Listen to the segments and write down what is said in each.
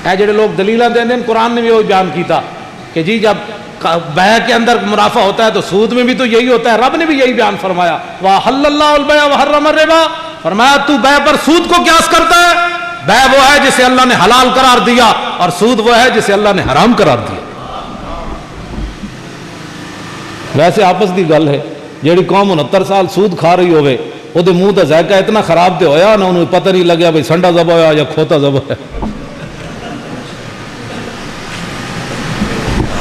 اے جڑے لوگ دلیلاں دیندے ہیں، قرآن نے بھی وہ بیان کیتا کہ جی جب بیع کے اندر منافع ہوتا ہے تو سود میں بھی تو یہی ہوتا ہے. رب نے بھی یہی بیان فرمایا وَأَحَلَّ اللَّهُ الْبَيْعَ وَحَرَّمَ الرِّبَا. فرمایا تو بیع پر سود کو قیاس کرتا ہے؟ بیع وہ ہے جسے اللہ نے حلال قرار دیا اور سود وہ ہے جسے اللہ نے حرام قرار دیا. ویسے آپس دی گل ہے جیڑی قوم 69 سال سود کھا رہی ہوئے وہ دے منہ دا ذائقہ اتنا خراب تے ہویا نہ انہوں پتہ نہیں لگیا بھئی سنڈا ذبح ہوا یا کھوتا ذبح ہے.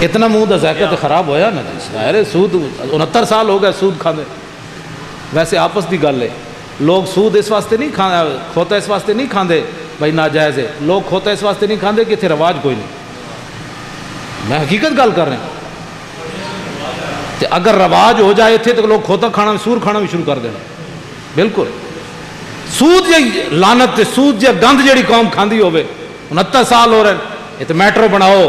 اتنا منہ دا ذائقہ تے خراب ہویا نا. ارے سود 69 سال ہو گئے سود کھاندے. ویسے آپس دی گل ہے لوگ سود اس واسطے نہیں کھاندے، کھوتا اس واسطے نہیں کھاندے بھائی ناجائز ہے. لوگ کھوتا اس واسطے نہیں کھاندے کہ اتنے رواج کوئی نہیں. میں حقیقت گل کر رہا ہوں. اگر رواج ہو جائے تھے تو لوگ کھوتا کھانا سور کھانا بھی شروع کر دینا. بالکل سود جی لعنت تے سود جی گند جیڑی قوم کھاندی ہوئے 69 سال ہو رہے ہیں. یہ تو میٹرو بناؤ،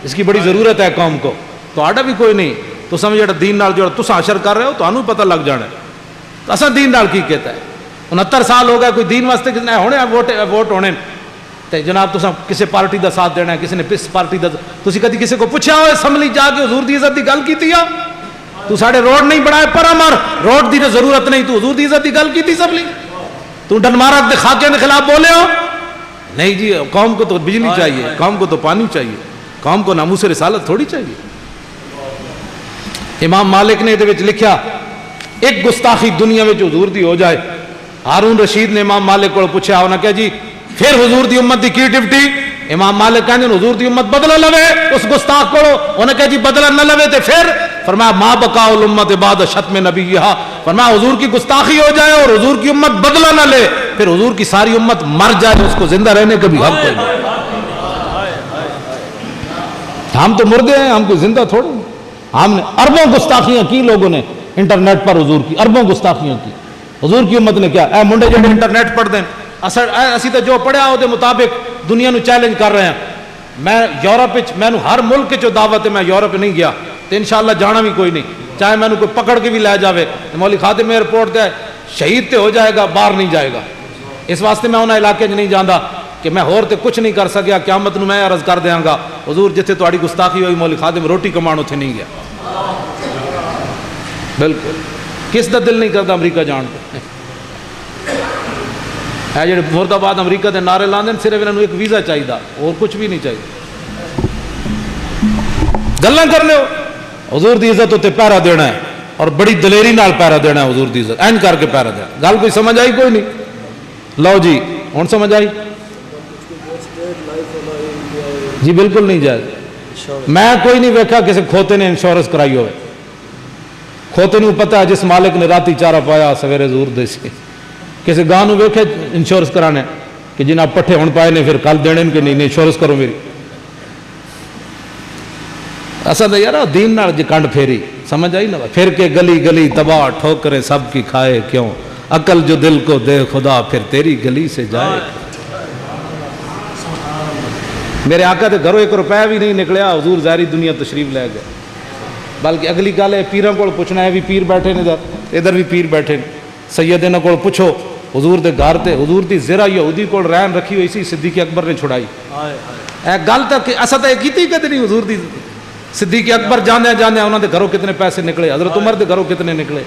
اس کی بڑی ضرورت ہے قوم کو. تو آڈا بھی کوئی نہیں تو سمجھ جڑا دین نال جو تساں اشر کر رہے ہو تو انہوں پتہ لگ جانا ہے تو اساں دین نال کی کہتا ہے. 69 سال ہو گئے کوئی دین واسطے کتنے ہونے ووٹ ہونے تے جناب تساں کسی پارٹی دا ساتھ دینا ہے، کسی نے پس پارٹی دا. تسی کدی کسی کو پوچھا ہو اسمبلی جا کے حضور دی عزت دی گل کیتی ہے؟ تو ساڑے روڈ نہیں بنائے پر امر روڈ دی ضرورت نہیں تو حضور دی عزت دی گل کیتی اسمبلی؟ تو ڈنمارک دے خاکے کے خلاف بولے ہو؟ نہیں جی قوم کو تو بجلی چاہیے، قوم کو تو پانی چاہیے، قوم کو ناموس رسالت تھوڑی چاہیے. امام مالک نے یہ لکھا ایک گستاخی دنیا میں جو حضور دی ہو جائے. ہارون رشید نے امام مالک کو پوچھا انہوں نے کہا جی پھر حضور دی امت دی کی ڈیوٹی؟ امام مالک کہنے حضور دی امت بدلہ لوے اس گستاخ کو. انہوں نے کہا جی بدلہ نہ لوے تے پھر؟ فرمایا ما بقاء الامت بعد شتم نبیہا. فرمایا حضور کی گستاخی ہو جائے اور حضور کی امت بدلہ نہ لے پھر حضور کی ساری امت مر جائے اس کو زندہ رہنے کا بھی حق نہیں. ہم تو مردے ہیں، ہم کو زندہ تھوڑے. ہم نے اربوں گستاخیاں کی لوگوں نے انٹرنیٹ پر حضور کی، اربوں گستاخیاں کی. حضور کی امت نے کیا اے منڈے جو انٹرنیٹ پڑھ دیں اسی تو جو پڑھیا ہو دے مطابق دنیا نو چیلنج کر رہے ہیں. میں یورپ میں ہر ملک جو دعوت ہے میں یورپ نہیں گیا تو انشاءاللہ جانا بھی کوئی نہیں. چاہے میں کوئی پکڑ کے بھی لے جاوے مولوی خادم ایئرپورٹ تے شہید تے ہو جائے گا باہر نہیں جائے گا. اس واسطے میں انہاں علاقے نہیں جانا کہ میں ہور تے کچھ نہیں کر سکیا. قیامت نو میں عرض کر دیاں گا حضور جتھے تہاڈی گستاخی ہوئی مولوی خادم روٹی کمان اتھے نہیں گیا. بالکل کس دا دل نہیں کرتا امریکہ جان کو؟ ہے جڑے مرد آباد امریکہ دے نعرے لاندے صرف انہوں ایک ویزا چاہیے اور کچھ بھی نہیں چاہیے. گلاں کر لو حضور دی عزت تے پہرا دینا ہے اور بڑی دلیری نال پہرا دینا ہے. حضور دی عزت این کر کے پہرا دینا. گل کوئی سمجھ آئی؟ کوئی نہیں. لو جی ہن سمجھ آئی؟ جی بالکل نہیں جائز. میں کوئی نہیں ویکھا کسی کھوتے نے انشورنس کرائی ہوئے. کھوتے نو پتہ ہے جس مالک نے راتی چارہ پایا سویرے زور دے سے. کسی گاہ نو ویکھے انشورنس کرانے کہ جناب پٹھے ہون پائے نے پھر کل دینے کہ نہیں انشورنس کرو میری. اصل یار دین نال جی کنڈ پھیری سمجھ آئی نا. پھر کے گلی گلی تباہ ٹھوکریں سب کی کھائے کیوں عقل جو دل کو دے خدا پھر تیری گلی سے جائے. میرے آقا تے گھروں 1 روپے بھی نہیں نکلیا. حضور ظاہری دنیا تشریف لے گئے. بلکہ اگلی گل ہے پیراں کو پوچھنا ہے بھی پیر بیٹھے نے ادھر بھی پیر بیٹھے نے. سیدنا کو پوچھو حضور دے گھر تے حضور دی زرہ یہودی کو رہن رکھی ہوئی سی صدیق اکبر نے چھڑائی. اے گل تک اسا تے کیتی کدی نہیں. حضور دی صدیق اکبر جاندے جاندے انہاں دے گھروں کتنے پیسے نکلے. حضرت عمر دے گھروں کتنے نکلے.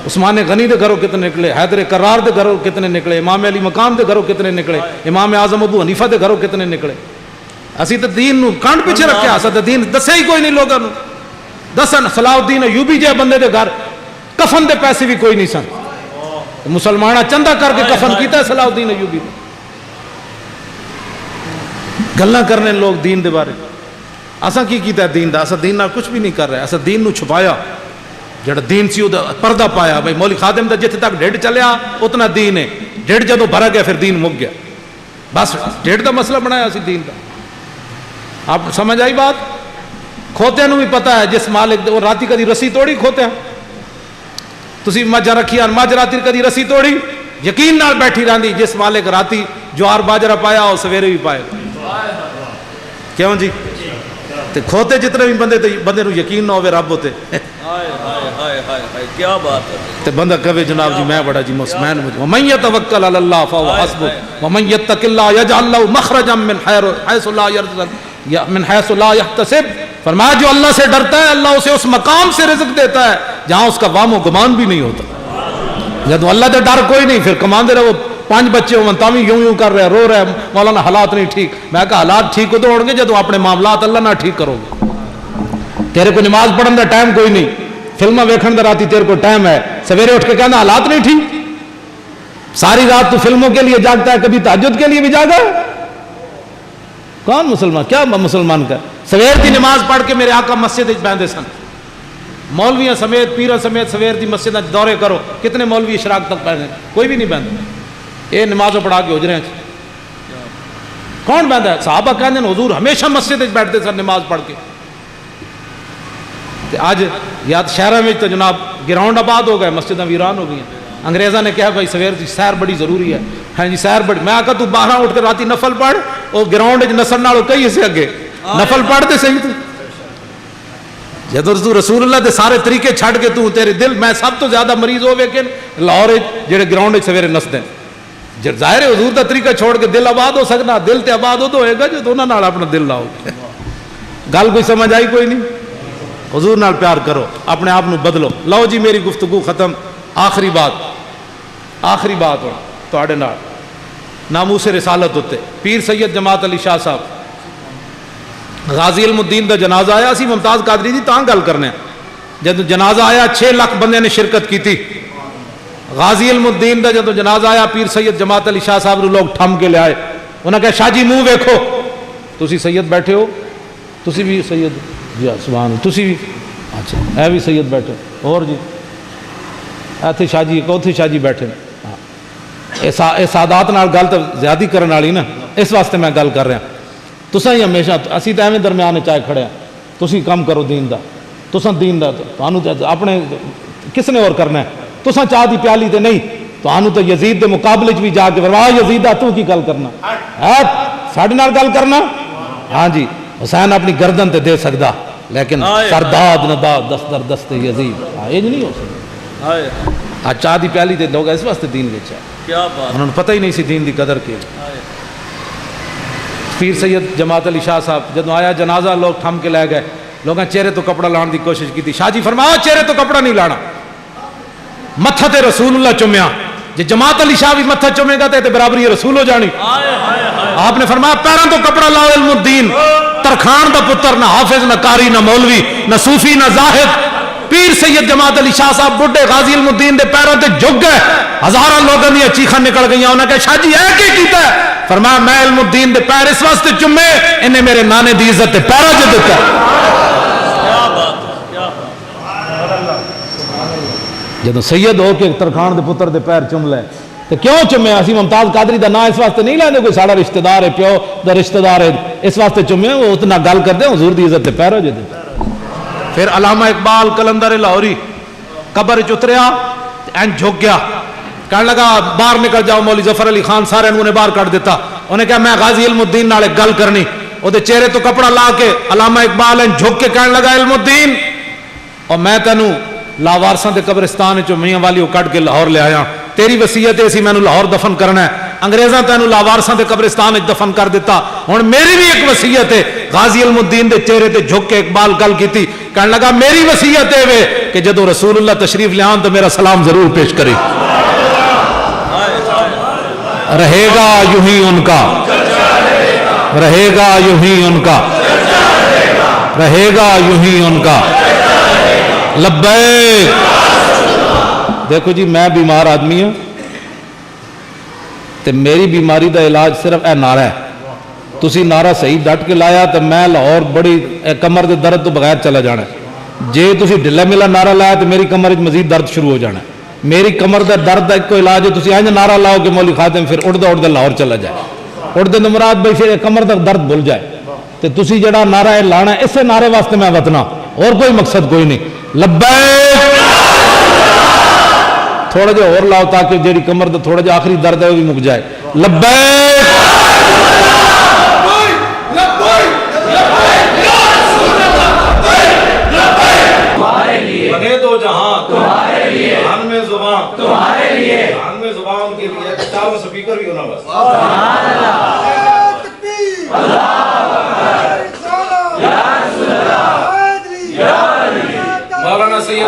عثمان غنی دے گھروں کتنے نکلے. حیدر کرار دے گھروں کتنے نکلے. امام علی مقام دے گھروں کتنے نکلے. امام اعظم ابو حنیفہ دے گھروں کتنے نکلے. اسی تے دین نو کانڈ پیچھے رکھیا. اسا تے دین دسے ہی کوئی نہیں لوگاں نو. دسن صلاح الدین ایوبی جے بندے دے گھر کفن دے پیسے بھی کوئی نہیں سن. مسلمانہ چندہ کر کے کفن کیتا ہے صلاح الدین ایوبی نے. گلاں کرنے لوگ دین دے بارے. اساں کی کیتا ہے دین دا؟ اساں دین نال کچھ بھی نہیں کر رہے. اساں دین نو چھپایا. جڑا دین سی او پردہ پایا. بھائی مولوی خادم دا جتھے تک ڈیڑھ چلیا اتنا دین ہے. ڈیڑھ جدوں بھرا گیا پھر دین مک گیا. بس ڈیڑھ دا مسئلہ بنایا اسی دین دا. آپ سمجھ آئی بات؟ کھوتے نو بھی پتہ ہے جس مالک وہ راتی کدی رسی توڑی کھوتے ہیں. تسی مجھ رکھی اور مجھ راتی کدی رسی توڑی یقین نال بیٹھی رہندی جس مالک راتی جوار باجرہ پایا اور سویرے بھی پائے. کیوں جی؟ تے کھوتے جتنے بھی بندے نو یقین نہ ہوئے رب ہوتے ہائے ہائے ہائے ہائے ہائے کیا بات ہے. تے بندہ کہے جناب جی میں بڑا جی مطمئن مجھ ومن یتوکل علی اللہ فهو حسبہ ومن یتق اللہ یجعل له مخرجا من حیث لا یرزق من حیث لا یحتسب. فرمایا جو اللہ سے ڈرتا ہے اللہ اسے اس مقام سے رزق دیتا ہے جہاں اس کا وام و گمان بھی نہیں ہوتا. جب اللہ سے ڈر کوئی نہیں پھر کماندے رہو 5 بچے ہوں تاوی یوں کر رہے رو رہے مولانا حالات نہیں ٹھیک. میں کہا حالات ٹھیک ہو تو ہوں گے جب اپنے معاملات اللہ نہ ٹھیک کرو گے. تیرے کو نماز پڑھن دا ٹائم کوئی نہیں فلمیں ویکھن دا راتی تیرے کو ٹائم ہے سویرے اٹھ کے کہنا حالات نہیں ٹھیک. ساری رات تو فلموں کے لیے جاگتا ہے کبھی تہجد کے لیے بھی جاگا. کون مسلمان کیا مسلمان کا سویر کی نماز پڑھ کے میرے آقا مسجد بہندے سن مولویاں سمیت پیرا سمیت سویر کی مسجد دورے کرو کتنے مولوی اشراق تک پہنے کوئی بھی نہیں بہنتا. یہ نمازوں پڑھا کے حجرے کون بہنتا ہے. صحابہ کہتے ہیں حضور ہمیشہ مسجد بیٹھتے سن نماز پڑھ کے. آج یاد شہروں میں تو جناب گراؤنڈ آباد ہو گئے مسجدیں ویران ہو گئی ہیں. انگریزاں نے کہا بھائی سویر کی سیر بڑی ضروری ہے. ہاں جی سیر بڑی. میں آقا تو 12 اٹھ کے راتی نفل پڑھ اور گراؤنڈ نسل نالو کئی سے اگے نفل پڑھتے صحیح تو جدو تو رسول اللہ دے سارے طریقے چھڑ کے تو تیرے دل میں سب تو زیادہ مریض ہو ویکن لاہور جڑے گراؤنڈ سویرے نسدے جب ظاہر ہے حضور دا طریقہ چھوڑ کے دل آباد ہو سکنا دل تے آباد ہو تو ہوئے گا جو دونوں نال اپنا دل لاؤ. گل کوئی سمجھ آئی کوئی نہیں. حضور نال پیار کرو اپنے آپ نو بدلو. لو جی میری گفتگو ختم. آخری بات ہو تواڈے نال ناموس رسالت ہوتے پیر سید جماعت علی شاہ صاحب غازی علم الدین دا جنازہ آیا اسی ممتاز قادری دی تاں گل کرنے جب جنازہ آیا 6 لاکھ بندے نے شرکت کی تھی. غازی علم الدین دا جب جنازہ آیا پیر سید جماعت علی شاہ صاحب لوگ تھم کے لے آئے. انہوں نے کہا شاہ جی منہ ویکھو تسی سید بیٹھے ہو تسی بھی سید جی سبحان اللہ تسی بھی اچھا اے بھی سید بیٹھے اور جی ایتھے شاہ جی کوتھے شاہ جی بیٹھے اے سادات نال گل تو زیادتی کرن والی نا اس واسطے میں گل کر رہا. تساں ہی ہمیشہ اسی تو ایویں درمیان چائے کھڑے ہیں تسی کم کرو دین دا تساں دین دا تانوں اپنے کس نے اور کرنا ہے. تساں چاہ دی پیالی تے نہیں تانوں تو یزید دے مقابلے چ بھی جا کے واہ یزیدہ تو کی گل کرنا ہے ساڈے نال گل کرنا. ہاں جی حسین اپنی گردن تے دے سکدا لیکن سرداد نہ دا دستر دست یزید یہ نہیں ہو سکتا. آج چاہ دی پیالی تے لوگ اس واسطے دین وچ کیا بات انہوں نے پتہ ہی نہیں سی دین دی قدر کی. پیر سید جماعت علی شاہ صاحب جدو آیا جنازہ لوگ تھم کے لے گئے لوگوں چہرے تو کپڑا لان دی کوشش کی تھی. شاہ جی فرمایا چہرے تو کپڑا نہیں لانا متھا تے رسول اللہ چومیا جی جماعت علی شاہ بھی متھا چومے گا تے برابری رسول ہو جانی. آپ نے فرمایا پیروں تو کپڑا لاؤ علم الدین ترخان دا پتر نہ حافظ نہ قاری نہ مولوی نہ صوفی نہ زاہد. پیر سید جماعت علی شاہ صاحب بڈھے غازی علم الدین دے پیروں تے جھک گئے. ہزاراں لوگاں دی چیخاں نکل گئیاں. انہاں کہا شاہ جی اے کی کیتا ہے. فرمایا میں علم الدین دے پیر اس واسطے چومے انہیں میرے نانے دی عزت تے پیرا جو دیتا جدو سید ہو کے ترخان دے پتر دے پیر چوم لے تو کیوں چومے. اسی ممتاز قادری دا نا اس واسطے نہیں لیندے کوئی ساڑا رشتہ دار ہے پیو دا رشتہ دار ہے اس واسطے چومے وہ اتنا گل کرتے حضور دی عزت تے پیرا جو دیتا. پھر علامہ اقبال کلندر لاہوری قبر اتریا این جھک گیا کہنے لگا باہر نکل جاؤ. مولوی ظفر علی خان سارے انہوں نے باہر کر دیتا. انہیں کہا میں غازی علم الدین نالے گل کرنی. وہ دے چہرے تو کپڑا لا کے علامہ اقبال این جھک کے کہنے لگا علم الدین اور میں تینوں لاوارساں دے قبرستان چو میاں والیوں کٹ کے لاہور لے آیا. تیری وصیت ہے اسی میں لاہور دفن کرنا ہے. انگریزاں تینوں لاوارساں دے قبرستان دفن کر دیتا. ہن میری بھی ایک وصیت ہے. غازی علم الدین دے چہرے تے جھک کے اقبال گل کیتی کہنے لگا میری وصیت ہے کہ جدو رسول اللہ تشریف لے آن تو میرا سلام ضرور پیش کرے. رہے گا یوں ہی ان کا رہے گا یوں ہی ان کا رہے گا یوں ہی ان کا لبیک. دیکھو جی میں بیمار آدمی ہوں تے میری بیماری دا علاج صرف اے نعرہ ہے. تسی نعرہ صحیح ڈٹ کے لایا تو میں لاہور بڑی کمر دے درد تو بغیر چلا جانا ہے. جے تسی ڈھلا ملا نعرہ لایا تو میری کمر مزید درد شروع ہو جانا ہے. میری کمر دا درد ایک کو علاج ہے تسی آئیں نعرہ لاؤ کہ مولوی خاتم پھر اڑدا اڑدا لاہور چلا جائے. اڑدے تو مراد بھائی پھر کمر دا درد بھول جائے. تو تسی جڑا نعرہ ہے لانا ہے اسے نعرے واسطے میں وطنا اور کوئی مقصد کوئی نہیں. لبیک تھوڑا جا اور لاؤ تاکہ جیڑی کمر دا تھوڑا جا آخری درد ہے وہ بھی مک جائے. لبیک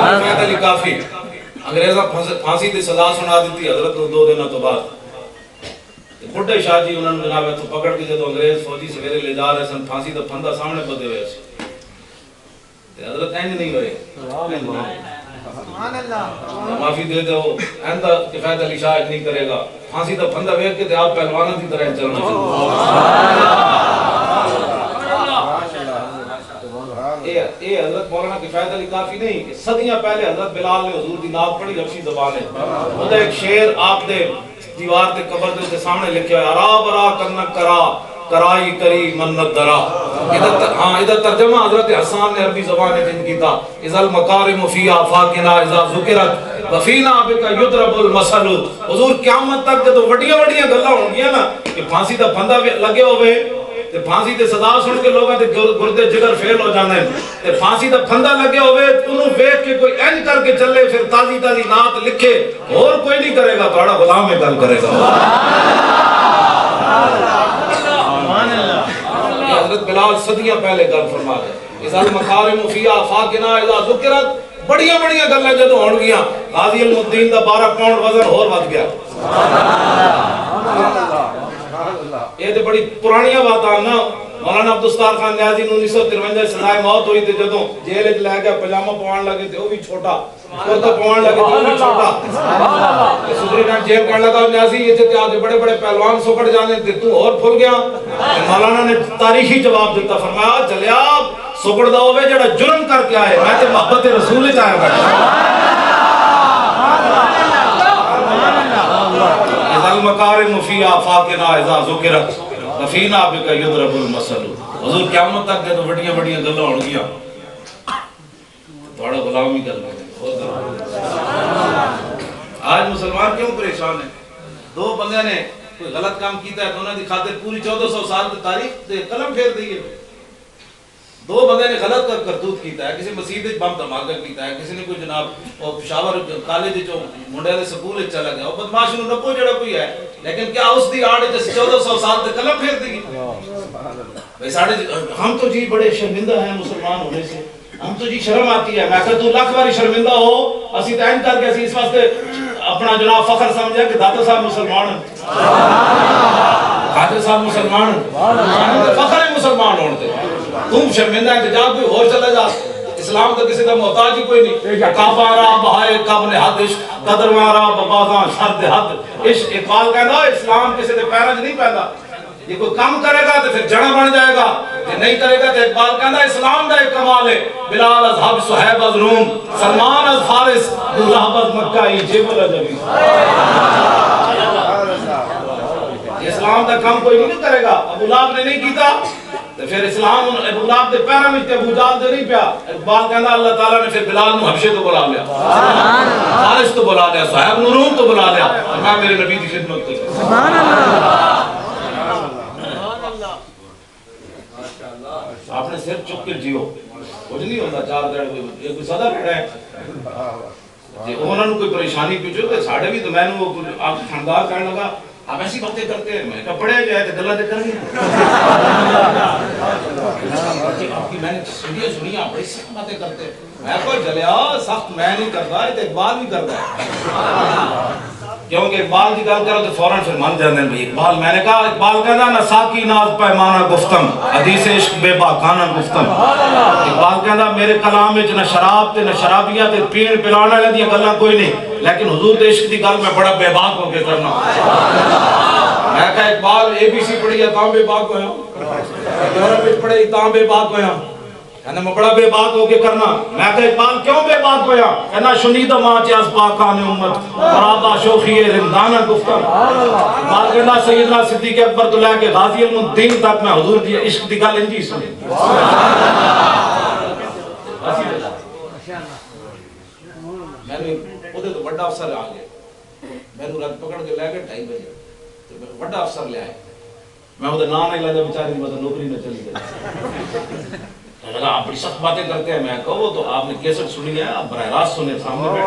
کفایت علی کافی انگریزاں پھانسی دی سزا سنا دیتی حضرت نو 2 دنوں تو بعد بڈھے شاہ جی انہوں نے جناب تو پکڑ کے جدو انگریز فوجی سویرے لے جا رہے سن پھانسی دا پھندا سامنے بدے ہوئے سی حضرت اینج نہیں ہوئے معافی دے دو ایندا کفایت علی شاہ نہیں کرے گا پھانسی دا پھندا ویکھ کے تے آپ پہلوانوں کی طرح چلنا یہ حضرت مولانا کفایت علی کافی نہیں صدیاں پہلے حضرت بلال نے حضور دی نعت پڑھی حبشی زبان ہے وہ ایک شعر آپ دے دیوار تے قبر دے سامنے لکھا ہے ارا برا کنک کرا کرائی کری منت درا ادھر ترجمہ حضرت حسان نے عربی زبان میں جن کیتا اذا المکارم فی آفاقنا اذا ذکرت وفینا بک یضرب المثل حضور قیامت تک جدو وڈیاں وڈیاں گلاں ہون گیاں نا کہ پھانسی دا پھندا لگے ہوئے تے پھانسی تے صدا سن کے لوگاں تے گردے جگر فیل ہو جاندے تے پھانسی دا پھندا لگے ہوئے انہوں ویکھ کے کوئی اینج کر کے چلے پھر تازی تازی نعت لکھے اور کوئی نہیں کرے گا تھوڑا غلام ہے گل کرے گا حضرت بلال صدیاں پہلے گل فرما گئے اذا المکارم فی آفاقنا اذا ذکرت بڑیاں بڑیاں گلاں جدو ہون گیاں غازی المدین دا 12 پاؤنڈ وزن اور ود گیا یہ تے بڑی پرانیاں باتاں نا مولانا عبدالستار خان نیازی 1953 سزائے موت ہوئی تے جدوں جیل وچ لے گیا پجامہ پوان لگے تے او بھی چھوٹا کرتا پوان لگے تے او بھی چھوٹا سپرینٹینڈنٹ جیل کہنے لگا نیازی یہ تے آج بڑے بڑے پہلوان سکڑ جانے تے تو اور پھل گیا مولانا نے تاریخی جواب دیتا فرمایا چلیا سکڑ دا ہوے جڑا جرم کر کے آئے میں تے محبت رسول وچ آیا بیٹھا المکارم فی آفاقنا اذا ذکرت وفینا بک یضرب المثل حضور قیامت تک جب بڑیاں بڑیاں گلاں ہون گیاں تھوڑا غلام ہی کر لیں آج مسلمان کیوں پریشان ہیں دو بندے نے کوئی غلط کام کیتا ہے تو انہوں نے خاطر پوری 1400 سال کی تاریخ تے قلم پھیر دی ہے دو بندے نے غلط کرتوت کیتا ہے کسی مسجد وچ بم دھماکہ کیتا ہے کسی نے کوئی جناب پشاور کالج وچ منڈے دے سکول وچ چلا گیا او بدماش نو نپو جڑا کوئی ہے لیکن کیا اس دی آڑ وچ 1400 سال تے قلم پھیر دی بھائی ساڈے ہم تو جی بڑے شرمندہ ہیں مسلمان ہونے سے ہم تو جی شرم آتی ہے میں کہ تو لاکھ باری شرمندہ ہو اسی تے این کر کے اسی اس واسطے اپنا جناب فخر سمجھا کہ داتا صاحب مسلمان ہیں داتا صاحب مسلمان ہیں فخر ہے مسلمان ہونے تے تم شرمندہ ہے کہ جا کوئی اور چلا جا اسلام تو کسی کا محتاج ہی کوئی نہیں کعبہ را بہائے قبل حد عشق قدر مارا ببازاں شرد حد عشق اقبال کہنا اسلام کسی دے پیرج نہیں پہندا یہ کوئی کام کرے گا تو پھر جڑا بن جائے گا یہ نہیں کرے گا تو اقبال کہنا اسلام دا ایک کمال ہے بلال از حب صہیب از روم سلمان از فارس دلہب از مکہ جبل عجبی اسلام دا کام کوئی نہیں کرے گا ابو لہب نے نہیں کیتا تو پھر اسلام ابو لہب دے پیروں وچ ابو جہل دے نہیں پیا اقبال کہندا اللہ تعالی نے پھر بلال نو حبشے تو بلا لیا فارس تو بلا لیا صہیب نو روم تو بلا لیا میں میرے نبی دی خدمت کرتا سبحان اللہ آپ نے صرف چک کے جیو کچھ نہیں ہوتا چار دڑ یہ کوئی صدا بیٹھا ہے جی انہوں نے کوئی پریشانی پوچھو تو ساڑھے بھی تو میں نے وہ آپ خاندار کرنے لگا آپ ایسی باتیں کرتے ہیں میں کہا پڑھے جائے تو گلہ دے کر گیا آپ کی میں نے سنی آپ بڑی سخت باتیں کرتے ہیں میں کوئی جلیا سخت میں نہیں کرتا ہے تو اقبال بھی کرتا ہے کیونکہ اقبال کی گل کرو تو فوراں پھر مان جاندے ہیں اقبال میں نے کہا اقبال کہنا نہ ساکی ناز پیمانہ گفتم حدیث عشق بے باکانہ گفتم اقبال کہنا میرے کلام وچ نہ شراب تے نہ شرابیاں تے پین پلانے والے دی گلاں کوئی نہیں لیکن حضور دے عشق دی گل میں بڑا بے باک ہو کے کرنا میں کہا اقبال اے بی سی پڑھی ہے تاں بے باک ہویا یورپ وچ پڑھی تاں بے باک ہویا کہنا میں بڑا بے باک ہو کے کرنا میں کہا اقبال کیوں بے باک ہویا کہنا شنیدہ ماں چاز پاکان امت قرابہ شوخی رندانہ گفتم اقبال کہنا سیدنا صدیق اکبر تو لے کے غازی المدین تک میں حضور دی عشق دی گل انجی سنی میں نے ادھے تو بڑا افسر آ گیا میں نے رات پکڑ کے لے کے 2:30 بجے بڑا افسر لے آئے میں ادھے نام نہیں لگا بیچاری مطلب نوکری میں چلی گئی لگا آپ بڑی سخت باتیں کرتے ہیں میں کہو تو آپ نے کیسٹ سنی ہے آپ براہ راست سنے سامنے بیٹھے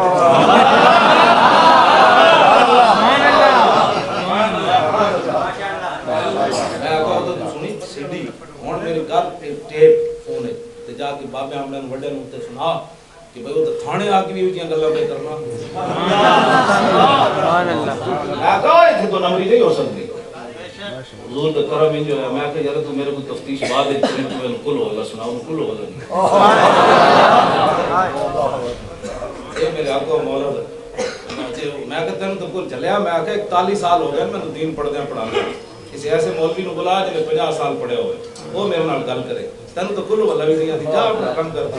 میں کہو تو سنی سی ڈی ہون میرے گھر ٹیپ فون ہے تے جا کے بابے ہم نے وڈے نوں تے سنا کہ بھئی وہ تو تھانے آ کے بھی ہوئی گلا پہ کرنا میں کہا اتنے تو نمبری نہیں ہو سکتی حضور کا کرم ہی جو ہے میں کہ یار تو میرے کو تفتیش بعد ہے تمہیں کل ہوگا سناؤ کل ہوگا یہ میرے آقا مولا میں کہتا ہوں تو کل چلیا میں آکے 41 سال ہو گئے میں تو دین پڑھ دیا پڑھانا کسی ایسے مولوی نو بلا جب 50 سال پڑھے ہوئے وہ میرے نال گل کرے تینوں تو کل والا بھی نہیں آتی جا اپنا کم کرتا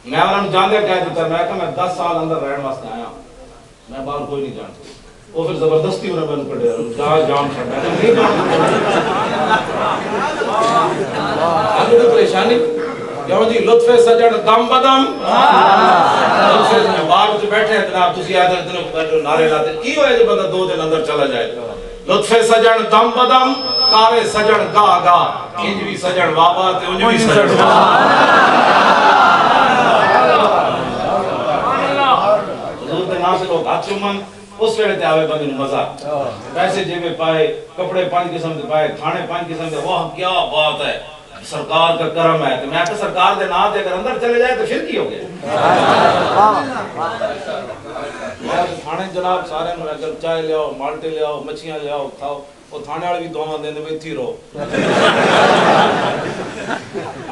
میں انہوں نے جاندے کہہ دیتا میں کہ میں 10 سال اندر رہن واسطے آیا میں باہر کوئی نہیں جانتا وہ پھر زبردستی انہیں بند کر دیا جہاں جان چھڑ میں نہیں جانتا آگے تو پریشانی کیوں جی لطف سجن دم بدم لطف سجن باہر جو بیٹھے ہیں جناب تسی آئے اتنے نعرے لاتے کی ہوئے جو بندہ 2 دن اندر چلا جائے لطف سجن دم بدم کارے سجن گا گا انج بھی سجن بابا تے انج بھی سجن حضور دے نام سے لوگ ہاتھ چومن اس ویلے تے آوے بندے نو مزہ پیسے جیبے پائے کپڑے 5 قسم دے پائے کھانے 5 قسم دے واہ کیا بات ہے سرکار کا کرم ہے تو میں کہ سرکار دے نام دے اگر اندر چلے جائے تو پھر کی ہو گیا میں تھانے جناب سارے نو اگر چائے لے آؤ مالٹے لے آؤ مچھیاں لے آؤ کھاؤ وہ تھانے والے بھی دعاواں دیندے وے تھی رہو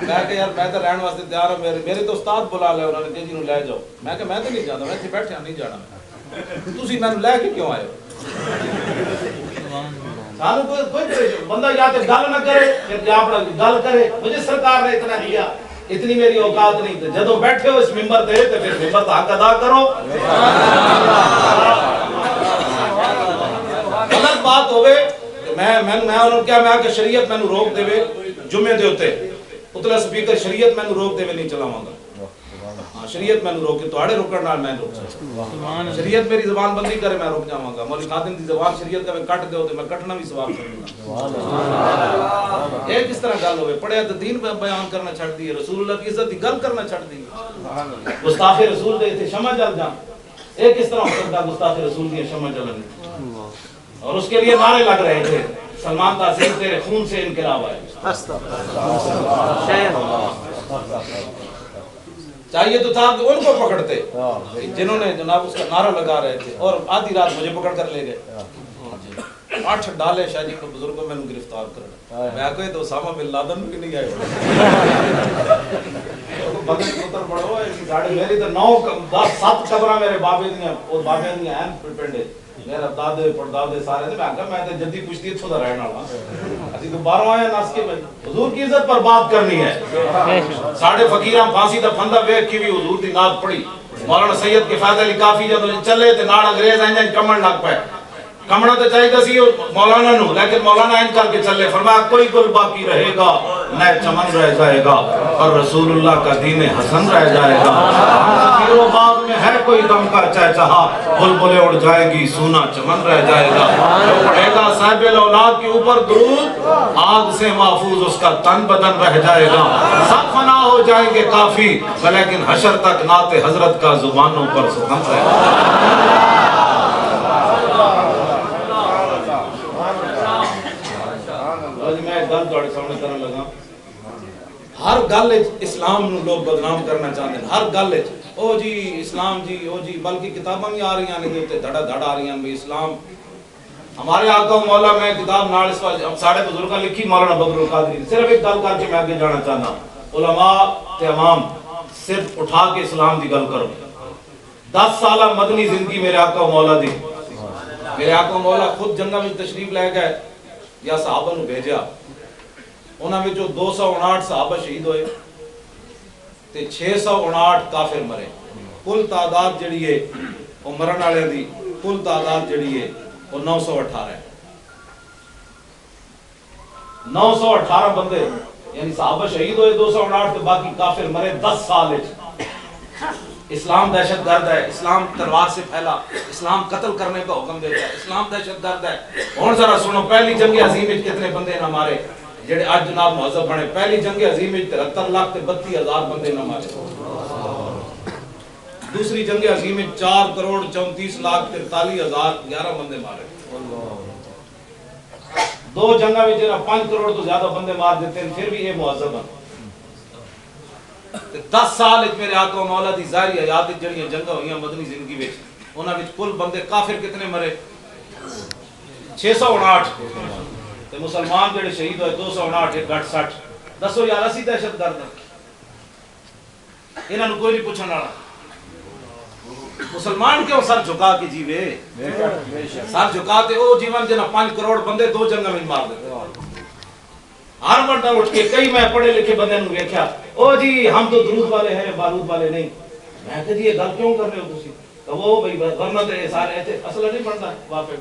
میں کہ یار میں تو رہن واسطے تیار ہوں میرے تو استاد بلا لے انہوں نے کہ جی نو لے جاؤ میں کہ میں تو نہیں جانا میں ایتھے بیٹھا نہیں جانا تسی مینوں لے کے کیوں آئے سانو کوئی بندہ یا تو گل نہ کرے یا اپنا گل کرے مجھے سرکار نے اتنا دیا اتنی میری اوقات نہیں تھی جدو بیٹھے ہو اس ممبر تے تو پھر ممبر تو حق ادا کرو غلط بات ہوئے میں انہوں کیا میں کہ شریعت میں روک دے وے جمعے دے ہوتے اتلا سپیکر شریعت میں روک دے وے نہیں چلاواں گا شریعت میں روکے تو آڑے روکن نال میں روک سکتا شریعت میری زبان بندی کرے میں روک جاواں گا مولوی خادم دی زبان شریعت کا میں کٹ دے ہوتے میں کٹنا بھی ثواب سمجھوں گا یہ کس طرح گل ہوئے پڑھے تو دین بیان کرنا چھڑ دی رسول اللہ کی عزت دی گل کرنا چھڑ دی گستاخ رسول دے تھے شمع جل جان یہ کس طرح ہو سکتا گستاخ رسول دی شمع جلن اور اس کے لیے نعرے لگ رہے تھے سلمان تحسین تیرے خون سے انقلاب آئے چاہیے تو تھا کہ ان کو پکڑتے جنہوں نے جناب اس کا نعرہ لگا رہے تھے اور آدھی رات مجھے پکڑ کر لے گئے 8 ڈالے شاہ جی کو بزرگوں میں گرفتار کر میں کوئی تو اسامہ بن لادن بھی نہیں آئے بدل پتر بڑھو گاڑی میری تو 9-10-7 قبرہ میرے بابے دیا اور بابے دیا ہیں پنڈے میرے دادے پردادے سارے تھے میں کہا میں تے جدی پوچھتی تھو دا رہنا اسی تو 12 آئے ناس کے بھائی حضور کی عزت پر بات کرنی ہے ساڑھے فقیران پھانسی دا پھندہ ویک کی بھی حضور دی نات پڑی مولانا سید کے فائدہ علی کافی جب چلے تے ناڑ انگریز آئیں جائیں کمڑ لگ پائے کمڑا تو چاہیے تھا سی مولانا نو لیکن مولانا ان کر کے چلے فرمایا کوئی گل باقی رہے گا نئے چمن رہ جائے گا اور رسول اللہ کا دین حسن رہ جائے گا فقیروں باغ میں ہے کوئی دم کا چہچہا بلبلیں اڑ جائے گی سونا چمن رہ جائے گا جو پڑھے گا صاحب الاولاد کے اوپر درود آگ سے محفوظ اس کا تن بدن رہ جائے گا سب فنا ہو جائیں گے کافی لیکن حشر تک نعت حضرت کا زبانوں پر ستم رہے گا گل توڑے سامنے کرنے لگا ہر گل اسلام نو لوگ بدنام کرنا چاہتے ہیں ہر گل او جی اسلام جی او جی بلکہ کتاباں بھی آ رہی ہیں نہیں دھڑا دھڑ آ رہی ہیں بھئی اسلام ہمارے آقا و مولا میں کتاب نال اس پر ساڑھے بزرگاں لکھی مولانا بدر القادری صرف ایک گل کر کے میں آگے جانا چاہنا علماء تے عوام صرف اٹھا کے اسلام دی گل کرو 10 سالہ مدنی زندگی میرے آقا و مولا دی میرے آقا و مولا خود جنگاں میں تشریف لے گئے یا صحابہ نو بھیجا انہاں وچوں 259 صحابہ شہید ہوئے تے 659 کافر مرے کل تعداد جڑی ہے وہ مرن والے دی کل تعداد جڑی ہے وہ 918 ہے 918 بندے یعنی صحابہ شہید ہوئے 259 تے باقی کافر مرے 10 سال وچ اسلام دہشت گرد ہے اسلام تلوار سے پھیلا اسلام قتل کرنے کا حکم دیتا ہے اسلام دہشت گرد ہے اور ذرا سنو پہلی جنگ عظیم میں کتنے بندے نہ مارے جڑے آج جناب مہذب بنے پہلی جنگ عظیم میں 73 لاکھ تے 32,000 بندے نہ مارے دوسری جنگ عظیم میں 4 کروڑ 34 لاکھ 43,000 11 بندے مارے دو جنگاں میں جناب 5 کروڑ تو زیادہ بندے مار دیتے ہیں پھر بھی یہ مہذب ہیں تے 10 سال میرے آقا مولا دی ظاہری حیات جڑیاں جنگاں ہوئیاں مدنی زندگی وچ انہاں وچ کل بندے کافر کتنے مرے 659 تے مسلمان جڑے شہید ہوئے 259 ایک گھٹ 60 دسو یار اسی دہشت گرد انہاں نوں کوئی نہیں پوچھن والا مسلمان کیوں سر جھکا کے جیوے سر جھکا تے او جیون جنا 5 کروڑ بندے 2 جنگاں وچ مار دے ہر بندہ اٹھ کے کئی میں پڑھے لکھے بندے نوں ویکھیا او جی ہم تو درود والے ہیں بارود والے نہیں میں کہ جی یہ گل کیوں کر رہے ہو تسی تو وہ بھائی ورنہ تے سارے ایتھے اصل نہیں بندا واپس